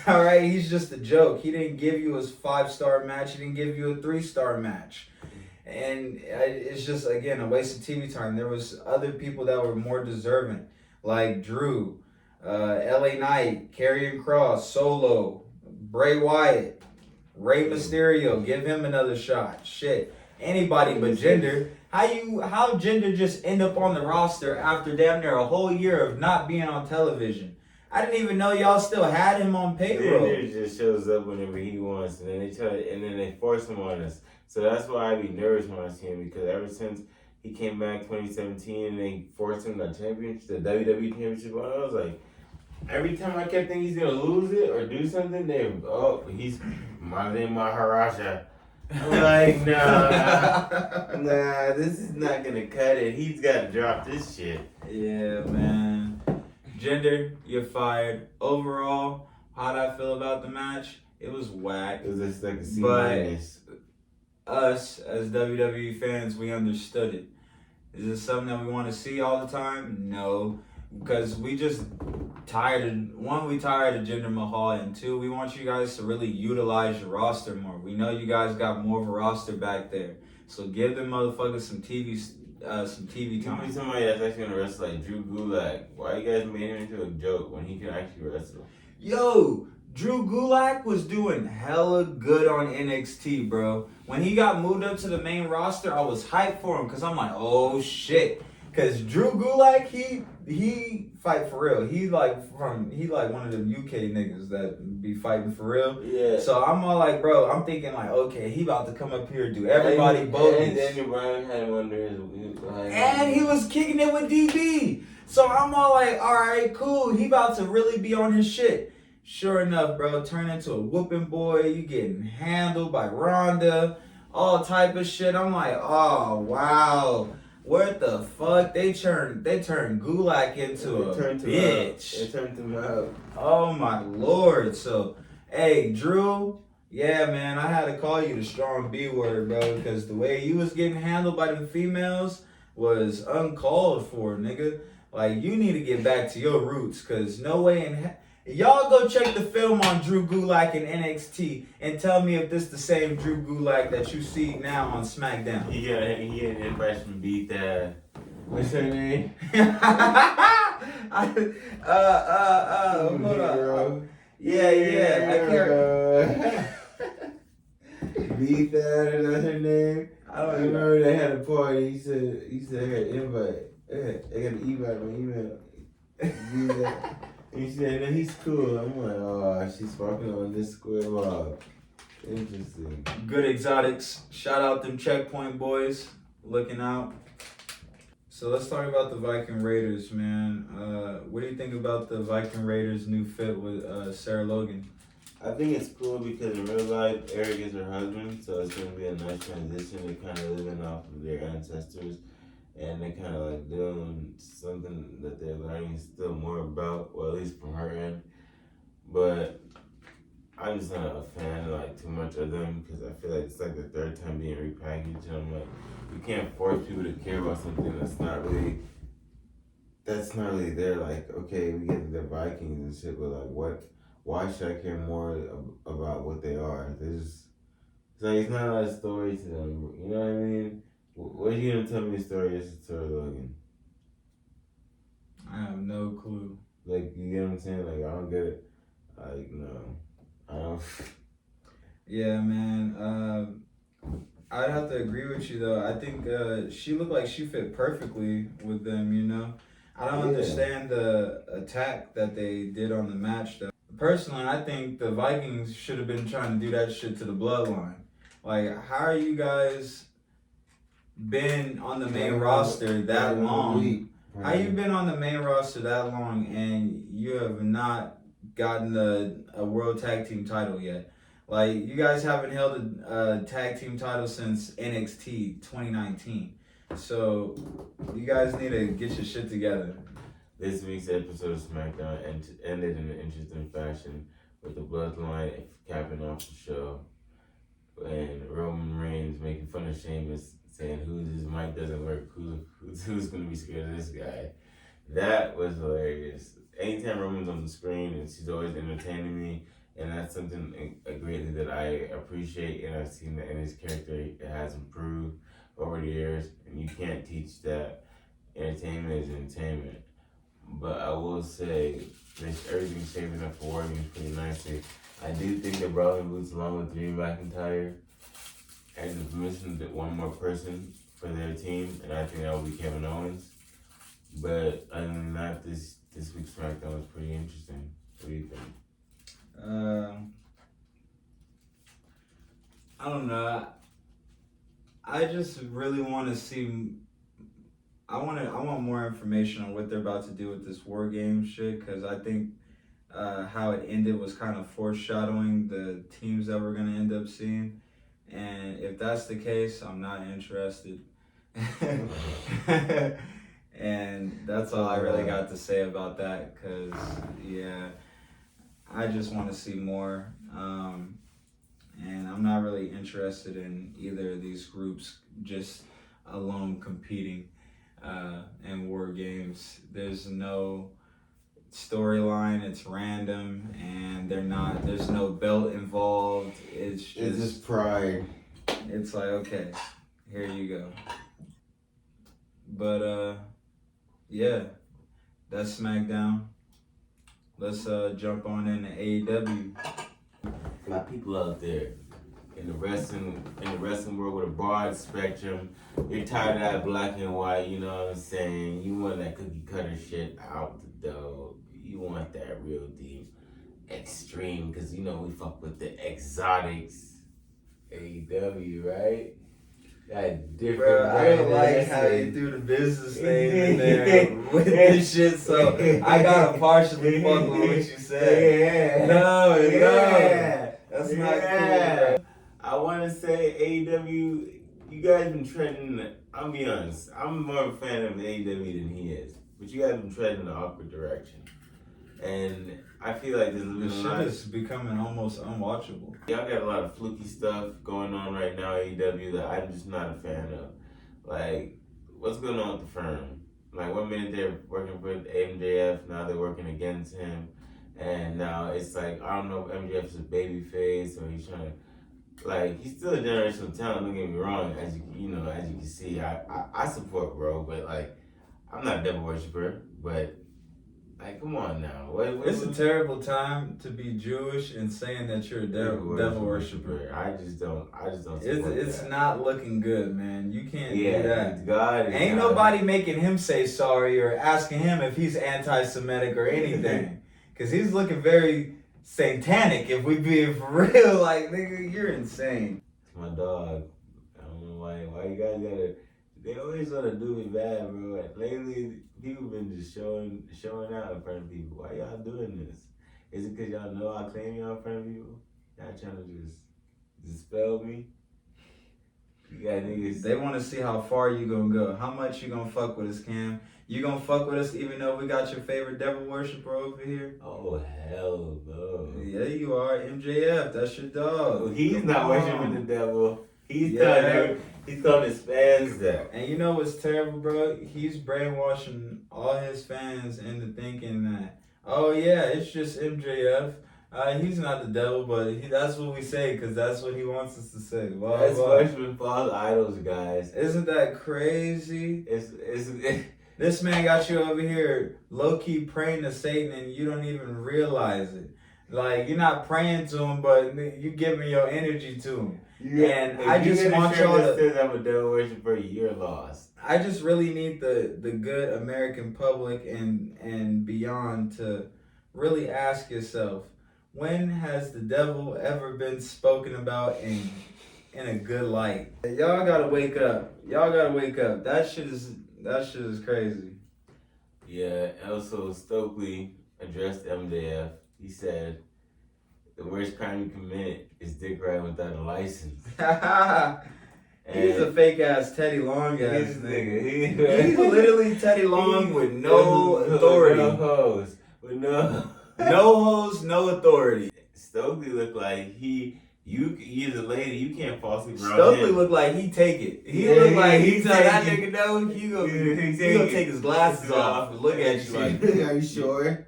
All right, he's just a joke. He didn't give you a 5-star match. He didn't give you a 3-star match. And it's just, again, a waste of TV time. There was other people that were more deserving, like Drew, LA Knight, Karrion Kross, Solo, Bray Wyatt, Rey Mysterio. Give him another shot. Shit, anybody but Jinder. How Jinder just end up on the roster after damn near a whole year of not being on television? I didn't even know y'all still had him on payroll. Jinder just shows up whenever he wants, and then they force him on us. So that's why I be nervous when I see him, because ever since he came back 2017 and they forced him the championship, the WWE championship, I was like, every time I kept thinking he's gonna lose it or do something, he's Maharaja. I'm like, nah, this is not gonna cut it. He's gotta drop this shit. Yeah, man. Jinder, you're fired. Overall, how'd I feel about the match? It was whack. It was just like a C minus. Us, as WWE fans, we understood it. Is this something that we want to see all the time? No. Because we just tired of Jinder Mahal, and two, we want you guys to really utilize your roster more. We know you guys got more of a roster back there, so give them motherfuckers some TV time. Give me somebody that's actually gonna wrestle like Drew Gulak. Why you guys made him into a joke when he can actually wrestle? Yo, Drew Gulak was doing hella good on NXT, bro. When he got moved up to the main roster, I was hyped for him because I'm like, oh shit. Because Drew Gulak, he fight for real. He like one of them UK niggas that be fighting for real. Yeah. So I'm all like, bro, I'm thinking like, okay, he about to come up here and do everybody bogus. And Daniel Bryan had one there. And he was kicking it with DB. So I'm all like, all right, cool. He about to really be on his shit. Sure enough, bro, turn into a whooping boy. You getting handled by Ronda, all type of shit. I'm like, oh wow. What the fuck? They turned Gulak into a bitch. They turned him out. Oh my lord. So, hey, Drew, yeah, man, I had to call you the strong B word, bro, because the way you was getting handled by them females was uncalled for, nigga. Like, you need to get back to your roots, because no way in y'all go check the film on Drew Gulak in NXT and tell me if this the same Drew Gulak that you see now on SmackDown. He got an invite from beat that. What's her name? Hold on. Yeah. I can't. Beat that, is that her name? I don't I remember they had a party. He said I got an invite. Yeah, I got an invite on email. Beat that. He said, no, he's cool. I'm like, oh, she's fucking on this square log. Interesting. Good Xotics. Shout out them Checkpoint boys. Looking out. So let's talk about the Viking Raiders, man. What do you think about the Viking Raiders' new fit with Sarah Logan? I think it's cool because in real life, Eric is her husband, so it's going to be a nice transition to kind of living off of their ancestors. And they kind of like doing something that they're learning still more about, well, at least from her end. But I'm just not a fan like too much of them because I feel like it's like the third time being repackaged. And I'm like, you can't force people to care about something that's not really there. Like, okay, we get the Vikings and shit, but like, why should I care more about what they are? It's like, it's not a lot of story to them. You know what I mean? What are you gonna tell me the story is to Sarah Logan? I have no clue. Like, you get what I'm saying? Like, I don't get it. Like, no. I don't. Yeah, man. I'd have to agree with you, though. I think she looked like she fit perfectly with them, you know? I don't understand the attack that they did on the match, though. Personally, I think the Vikings should have been trying to do that shit to the bloodline. Like, how are you guys been on the main roster that long? How you been on the main roster that long and you have not gotten a world tag team title yet? Like, you guys haven't held a tag team title since NXT 2019. So you guys need to get your shit together. This week's episode of SmackDown ended in an interesting fashion with the bloodline capping off the show and Roman Reigns making fun of Sheamus, saying whose mic doesn't work, who's gonna be scared of this guy. That was hilarious. Anytime Roman's on the screen, and she's always entertaining me, and that's something greatly that I appreciate, and I've seen that in his character, it has improved over the years, and you can't teach that. Entertainment is entertainment. but I will say everything's shaping up for War Games pretty nicely. I do think that Brawling Boots, along with Drew McIntyre, and missing one more person for their team, and I think that will be Kevin Owens. But other than that, this week's SmackDown was pretty interesting. What do you think? I don't know. I just really want to see. I want more information on what they're about to do with this War Game shit, because I think how it ended was kind of foreshadowing the teams that we're gonna end up seeing, and if that's the case, I'm not interested. And that's all I really got to say about that, because yeah, I just want to see more, and I'm not really interested in either of these groups just alone competing in War Games. There's no storyline, it's random, and there's no belt involved. It's just pride. It's like, okay, here you go. But yeah, that's SmackDown. Let's jump on into AEW. My people out there in the wrestling world with a broad spectrum, you're tired of that black and white, you know what I'm saying? You want that cookie cutter shit out the door. You want that real deep extreme, because you know we fuck with the Xotics. AEW, right? That different. Bro, I don't like how you do the business thing in there with this shit, so I gotta partially fuck with what you said. Yeah. No, that's not cool, bro. I want to say AEW, you guys been treading, I'll be honest, I'm more of a fan of AEW than he is, but you guys been treading in an awkward direction. And I feel like this shit is becoming almost unwatchable. Y'all got a lot of fluky stuff going on right now at AEW that I'm just not a fan of. Like, what's going on with the firm? Like, 1 minute they're working with MJF, now they're working against him. And now it's like, I don't know if MJF is a baby face or he's trying to, like, he's still a generational talent, don't get me wrong. As you can see, I support bro, but like, I'm not a devil worshiper, but like, come on now. It's a terrible time to be Jewish and saying that you're a devil worshiper. I just don't support it's that. not looking good, man. You can't do that. God ain't nobody making him say sorry or asking him if he's anti-Semitic or anything. Because he's looking very satanic, if we being for real. Like, nigga, you're insane. My dog. I don't know why you guys gotta. They always want to do me bad, bro. Lately, people been just showing out in front of people. Why y'all doing this? Is it because y'all know I claim y'all in front of people? Y'all trying to just dispel me? You got niggas. They want to see how far you gonna go. How much you gonna fuck with us, Cam? You gonna fuck with us even though we got your favorite devil worshiper over here? Oh, hell no. Yeah, you are. MJF, that's your dog. He's not worshiping the devil. He's calling his fans that. And you know what's terrible, bro? He's brainwashing all his fans into thinking that, oh yeah, it's just MJF. He's not the devil, but that's what we say because that's what he wants us to say. That's worshiping false idols, guys. Isn't that crazy? This man got you over here low-key praying to Satan and you don't even realize it. Like, you're not praying to him, but you giving your energy to him. Yeah, and I just want y'all to. Says I'm a devil worshiper, you're lost. I just really need the good American public and beyond to really ask yourself, when has the devil ever been spoken about in a good light? Y'all gotta wake up. That shit is crazy. Yeah. Also, Stokely addressed MJF. He said, the worst crime you commit is dick riding without a license. He's a fake ass Teddy Long ass nigga. He's literally Teddy Long with no authority. No hoes. No hoes, no authority. Stokely looked like he's a lady, you can't falsely ground Stokely him. Looked like he take it. He looked like he tell that take nigga no, he gonna take his glasses off and look at you like, are you sure?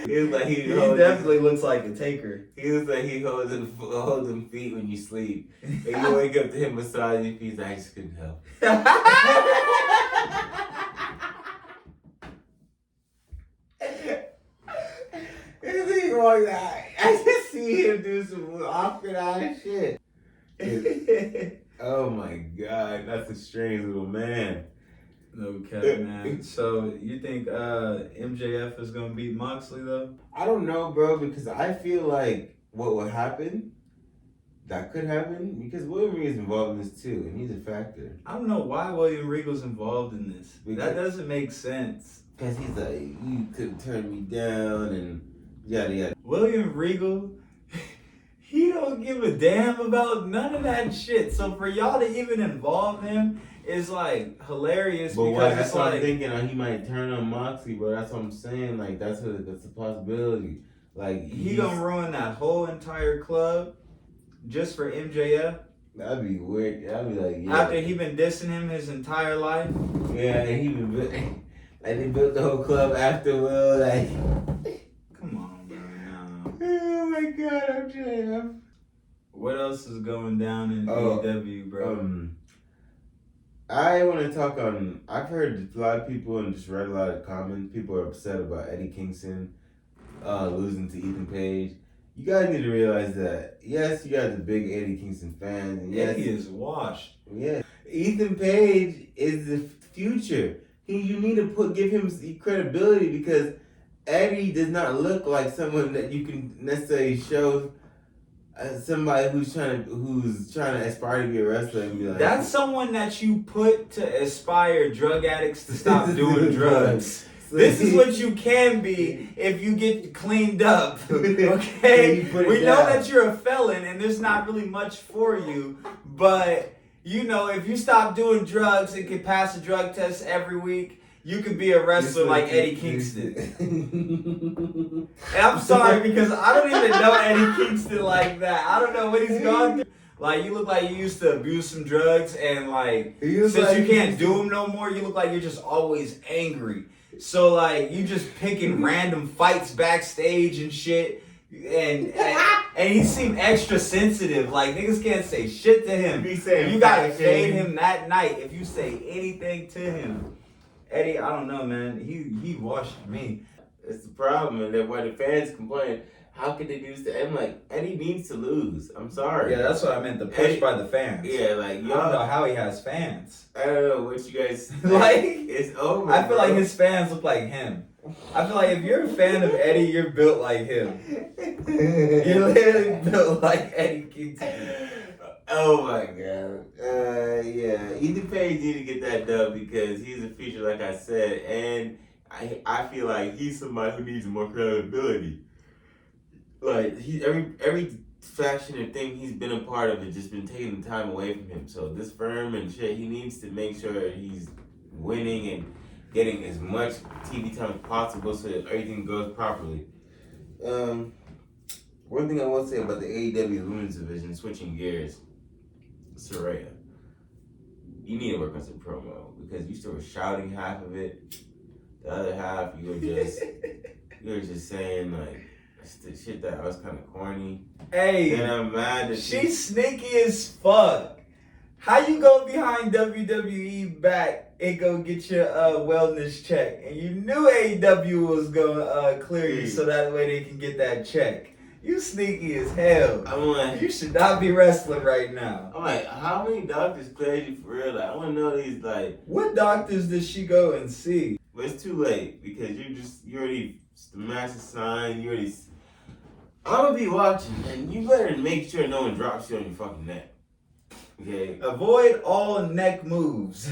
He was like he definitely looks like a taker. He was like he holds them feet when you sleep. And you wake up to him massage your feet. I just couldn't help. my man. No cap, man. So you think MJF is gonna beat Moxley though? I don't know, bro, because I feel like what would happen, that could happen, because William Regal is involved in this too, and he's a factor. I don't know why William Regal's involved in this. That doesn't make sense. Because he's like, you could turn me down and yada yada. William Regal, he don't give a damn about none of that shit. So for y'all to even involve him is like hilarious. But because that's it's what like I'm thinking. He might turn on Moxley, bro. That's what I'm saying. Like that's a possibility. Like he gonna ruin that whole entire club just for MJF. That'd be weird. That'd be like, yeah. After he been dissing him his entire life. Yeah, and he been like they built the whole club after Will. Like, come on, bro. No. Oh my God, I'm trying. What else is going down in AEW, bro? I want to talk on. I've heard a lot of people and just read a lot of comments. People are upset about Eddie Kingston losing to Ethan Page. You guys need to realize that, yes, you guys are big Eddie Kingston fans. And yes, Eddie is washed. Yeah. Ethan Page is the future. You need to give him credibility because Eddie does not look like someone that you can necessarily show somebody who's trying to aspire to be a wrestler and be like, that's someone that you put to aspire drug addicts to stop doing drugs. This is what you can be if you get cleaned up, okay? We know that you're a felon and there's not really much for you, but, you know, if you stop doing drugs and can pass a drug test every week, you could be a wrestler like Eddie Kingston. And I'm sorry because I don't even know Eddie Kingston like that. I don't know what he's gone through. Like, you look like you used to abuse some drugs and, like, since you can't do them no more, you look like you're just always angry. So, like, you just picking random fights backstage and shit. And he seemed extra sensitive. Like, niggas can't say shit to him. You gotta fade him that night if you say anything to him. Eddie, I don't know, man. He washed me. It's the problem, and then when the fans complain, how could they do this? I'm like, Eddie needs to lose. I'm sorry. Yeah, that's what I meant. The push by the fans. Yeah, like, I don't know how he has fans. I don't know what you guys like. It's over. I feel like his fans look like him. I feel like if you're a fan of Eddie, you're built like him. You're literally built like Eddie Kingston. Oh my God. Yeah. Ethan Page need to get that dub because he's a feature, like I said, and I feel like he's somebody who needs more credibility. Like every faction and thing he's been a part of has just been taking the time away from him. So this firm and shit, he needs to make sure he's winning and getting as much TV time as possible so that everything goes properly. One thing I will say about the AEW Women's Division, switching gears, Saraya, you need to work on some promo because you still were shouting half of it. The other half, you were just saying like shit that was kind of corny. Hey, and I'm mad that she's sneaky as fuck. How you go behind WWE back and go get your wellness check, and you knew AEW was gonna clear you so that way they can get that check. You sneaky as hell. I'm like, you should not be wrestling right now. I'm like, how many doctors cleared you for real? Like, I want to know these, like, what doctors did she go and see? But it's too late because you already the master sign. You already. I'm gonna be watching, and you better make sure no one drops you on your fucking neck. Okay. Avoid all neck moves.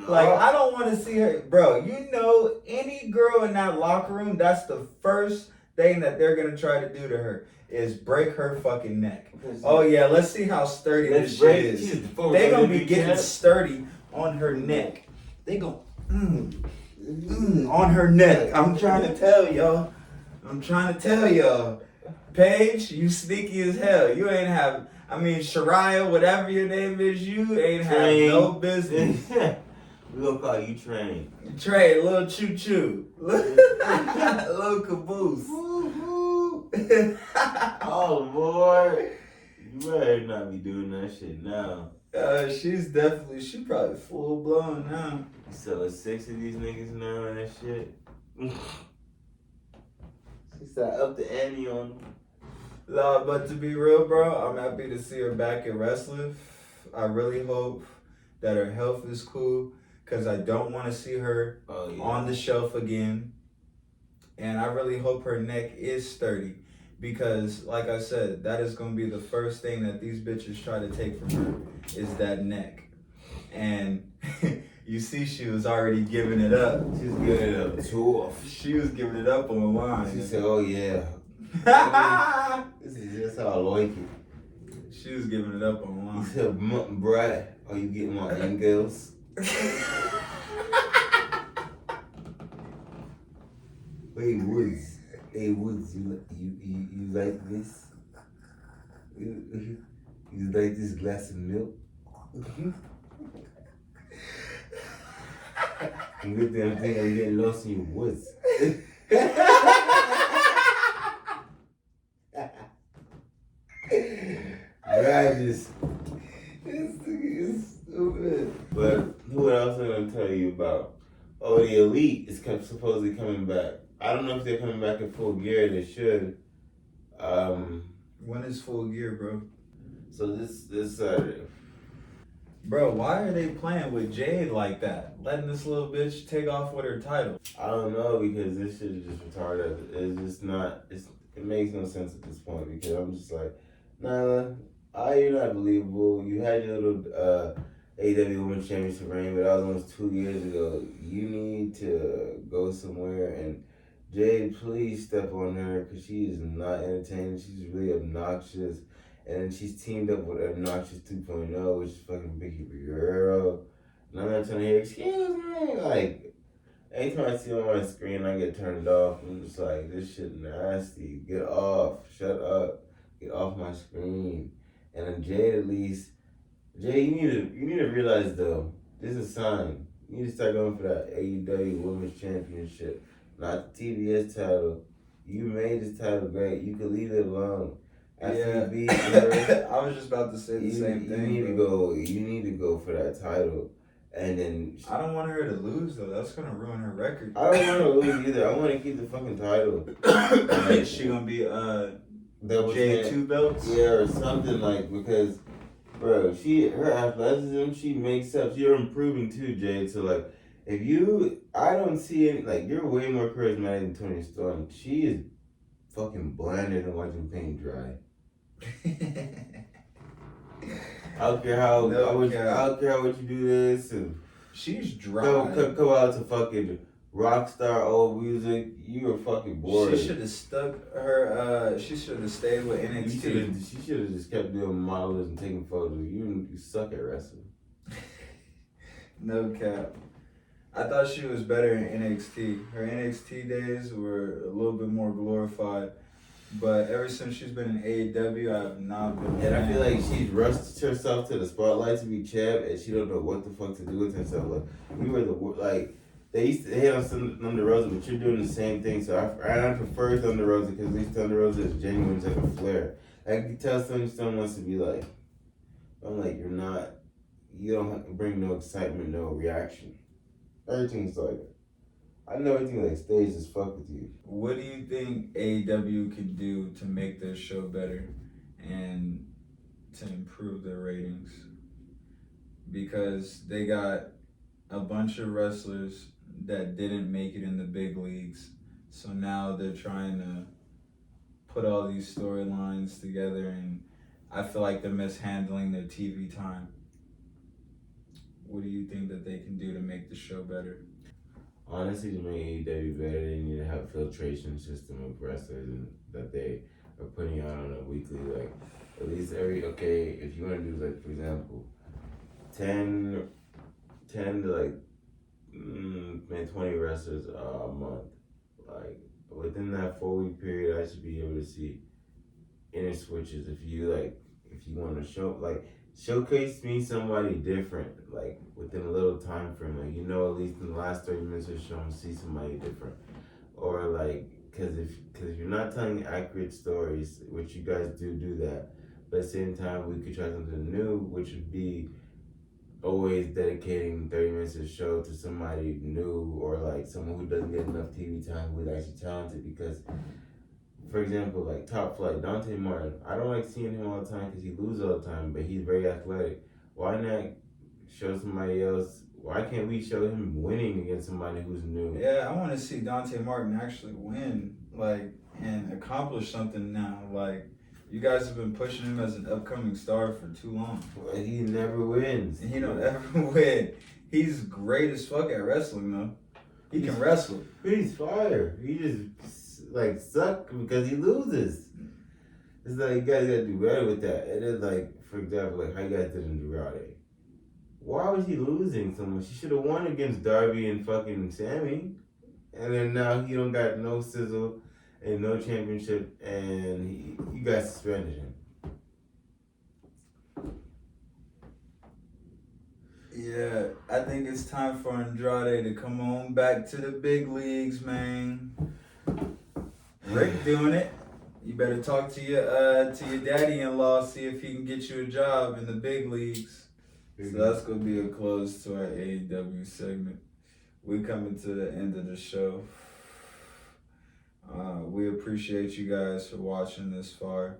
Like, I don't want to see her, bro. You know, any girl in that locker room, that's the first thing that they're gonna try to do to her is break her fucking neck. Oh yeah, let's see how sturdy this shit is. They gonna be getting sturdy on her neck. They go on her neck. I'm trying to tell y'all. Paige, you sneaky as hell. You ain't have. I mean, Shariah, whatever your name is, you ain't have no business. We gonna call you Train. Train, little choo choo, little caboose. Oh boy, you better not be doing that shit now. She probably full blown now. So it's 6 of these niggas now and that shit. She said up the ante on them. Nah, but to be real, bro, I'm happy to see her back in wrestling. I really hope that her health is cool, because I don't want to see her on the shelf again. And I really hope her neck is sturdy, because, like I said, that is going to be the first thing that these bitches try to take from her is that neck. And you see she was already giving it up. She's giving it up too off. She was giving it up online. She said, oh yeah. This is just how I like it. She was giving it up online. He said, Brad, are you getting my angles? Hey Woods, you like this? You like this glass of milk? Good thing I'm getting lost in your woods. Brad just, this thing is stupid. But what else am I gonna tell you about? Oh, the Elite is supposedly coming back. I don't know if they're coming back in full gear. They should. When is full gear, bro? So this Saturday. Bro, why are they playing with Jade like that? Letting this little bitch take off with her title. I don't know, because this shit is just retarded. It's just not. It makes no sense at this point, because I'm just like, nah, you're not believable. You had your little AEW Women's Championship reign, but that was almost 2 years ago. You need to go somewhere, and Jade, please step on her, because she is not entertaining. She's really obnoxious. And then she's teamed up with Obnoxious 2.0, which is fucking Vicky Guerrero. And I'm not trying to hear, excuse me. Like, anytime I see her on my screen, I get turned off. I'm just like, this shit nasty. Get off. Shut up. Get off my screen. And then Jade, at least, Jade, you need to realize, though, this is a sign. You need to start going for that AEW Women's Championship, not the TBS title. You made this title great. You could leave it alone. Yeah, I was just about to say the same thing. You need to go for that title, and then I don't want her to lose though. That's gonna ruin her record. I don't want her to lose either. I want to keep the fucking title. Is she gonna be J2 belts? Yeah, or something, like, because bro, her athleticism, she makes up. You're improving too, Jade. So like, I don't see any, like, you're way more charismatic than Toni Storm. She is fucking blander than watching paint dry. I don't care how what you do this, and she's dry. Come out to fucking rock star old music. You were fucking bored. She should have stuck her. She should have stayed with NXT. She should have just kept doing models and taking photos. You suck at wrestling. No cap. I thought she was better in NXT. Her NXT days were a little bit more glorified. But ever since she's been in AEW, I have not been. And I feel like she's rushed herself to the spotlight to be champ, and she don't know what the fuck to do with herself. Like, you were they used to hate on Thunder Rosa, but you're doing the same thing. So I prefer Thunder Rosa, because at least Thunder Rosa is genuine, like a flair. I can tell someone wants to be like, I'm like, you don't bring no excitement, no reaction. Everything's like, I know everything like stays as fuck with you. What do you think AEW could do to make their show better and to improve their ratings? Because they got a bunch of wrestlers that didn't make it in the big leagues. So now they're trying to put all these storylines together, and I feel like they're mishandling their TV time. What do you think that they can do to make the show better? Honestly, to make AEW better, they need to have a filtration system of wrestlers that they are putting out on a weekly, like, at least if you want to do, like, for example, 10 to, like, maybe 20 wrestlers a month. Like, within that 4-week period, I should be able to see inner switches. If you want to showcase me somebody different, like, within a little time frame, like, at least in the last 30 minutes of the show, see somebody different. Or, like, because if you're not telling accurate stories, which you guys do that, but at the same time, we could try something new, which would be always dedicating 30 minutes of the show to somebody new, or, like, someone who doesn't get enough TV time, who's actually talented. Because, for example, like, Top Flight, Dante Martin, I don't like seeing him all the time because he loses all the time, but he's very athletic. Why not show somebody else. Why can't we show him winning against somebody who's new? Yeah, I want to see Dante Martin actually win, like, and accomplish something now. Like, you guys have been pushing him as an upcoming star for too long. Well, he never wins. And he don't ever win. He's great as fuck at wrestling, though. He can wrestle. He's fire. He just like suck because he loses. It's like you guys gotta do better with that. And then like, for example, like how you guys did in Andrade. Why was he losing so much? He should have won against Darby and fucking Sammy. And then now he don't got no sizzle and no championship, and you guys suspended him. Yeah, I think it's time for Andrade to come on back to the big leagues, man. Rick doing it. You better talk to your daddy-in-law, see if he can get you a job in the big leagues. So that's gonna be a close to our AEW segment. We coming to the end of the show. We appreciate you guys for watching this far.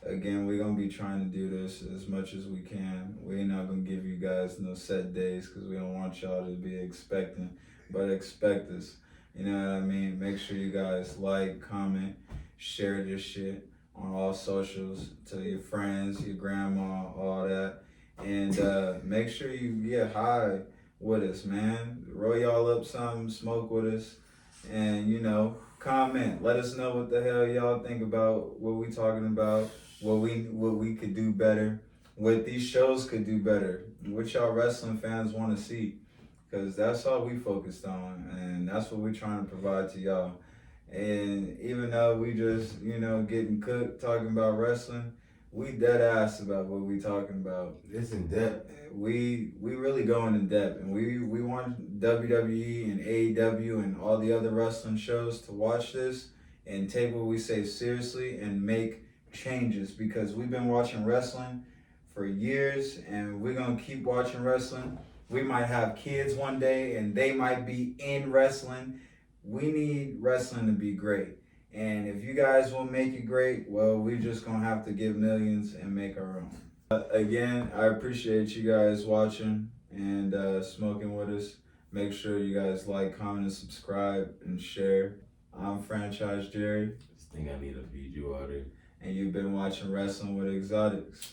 Again, we're gonna be trying to do this as much as we can. We're not gonna give you guys no set days because we don't want y'all to be expecting, but expect us. You know what I mean? Make sure you guys like, comment, share this shit on all socials, tell your friends, your grandma, all that. And make sure you get high with us, man. Roll y'all up something, smoke with us, and comment. Let us know what the hell y'all think about what we talking about, what we could do better, what these shows could do better, what y'all wrestling fans want to see, because that's all we focused on, and that's what we're trying to provide to y'all. And even though we just getting cooked talking about wrestling, we dead ass about what we talking about. It's in depth. We really going in depth, and we want WWE and AEW and all the other wrestling shows to watch this and take what we say seriously and make changes, because we've been watching wrestling for years and we're gonna keep watching wrestling. We might have kids one day and they might be in wrestling. We need wrestling to be great. And if you guys will make it great, well, we're just going to have to give millions and make our own. Again, I appreciate you guys watching and smoking with us. Make sure you guys like, comment, and subscribe, and share. I'm Franchise Jerry. This thing I need to feed you water. And you've been watching Wrestling with Xotics.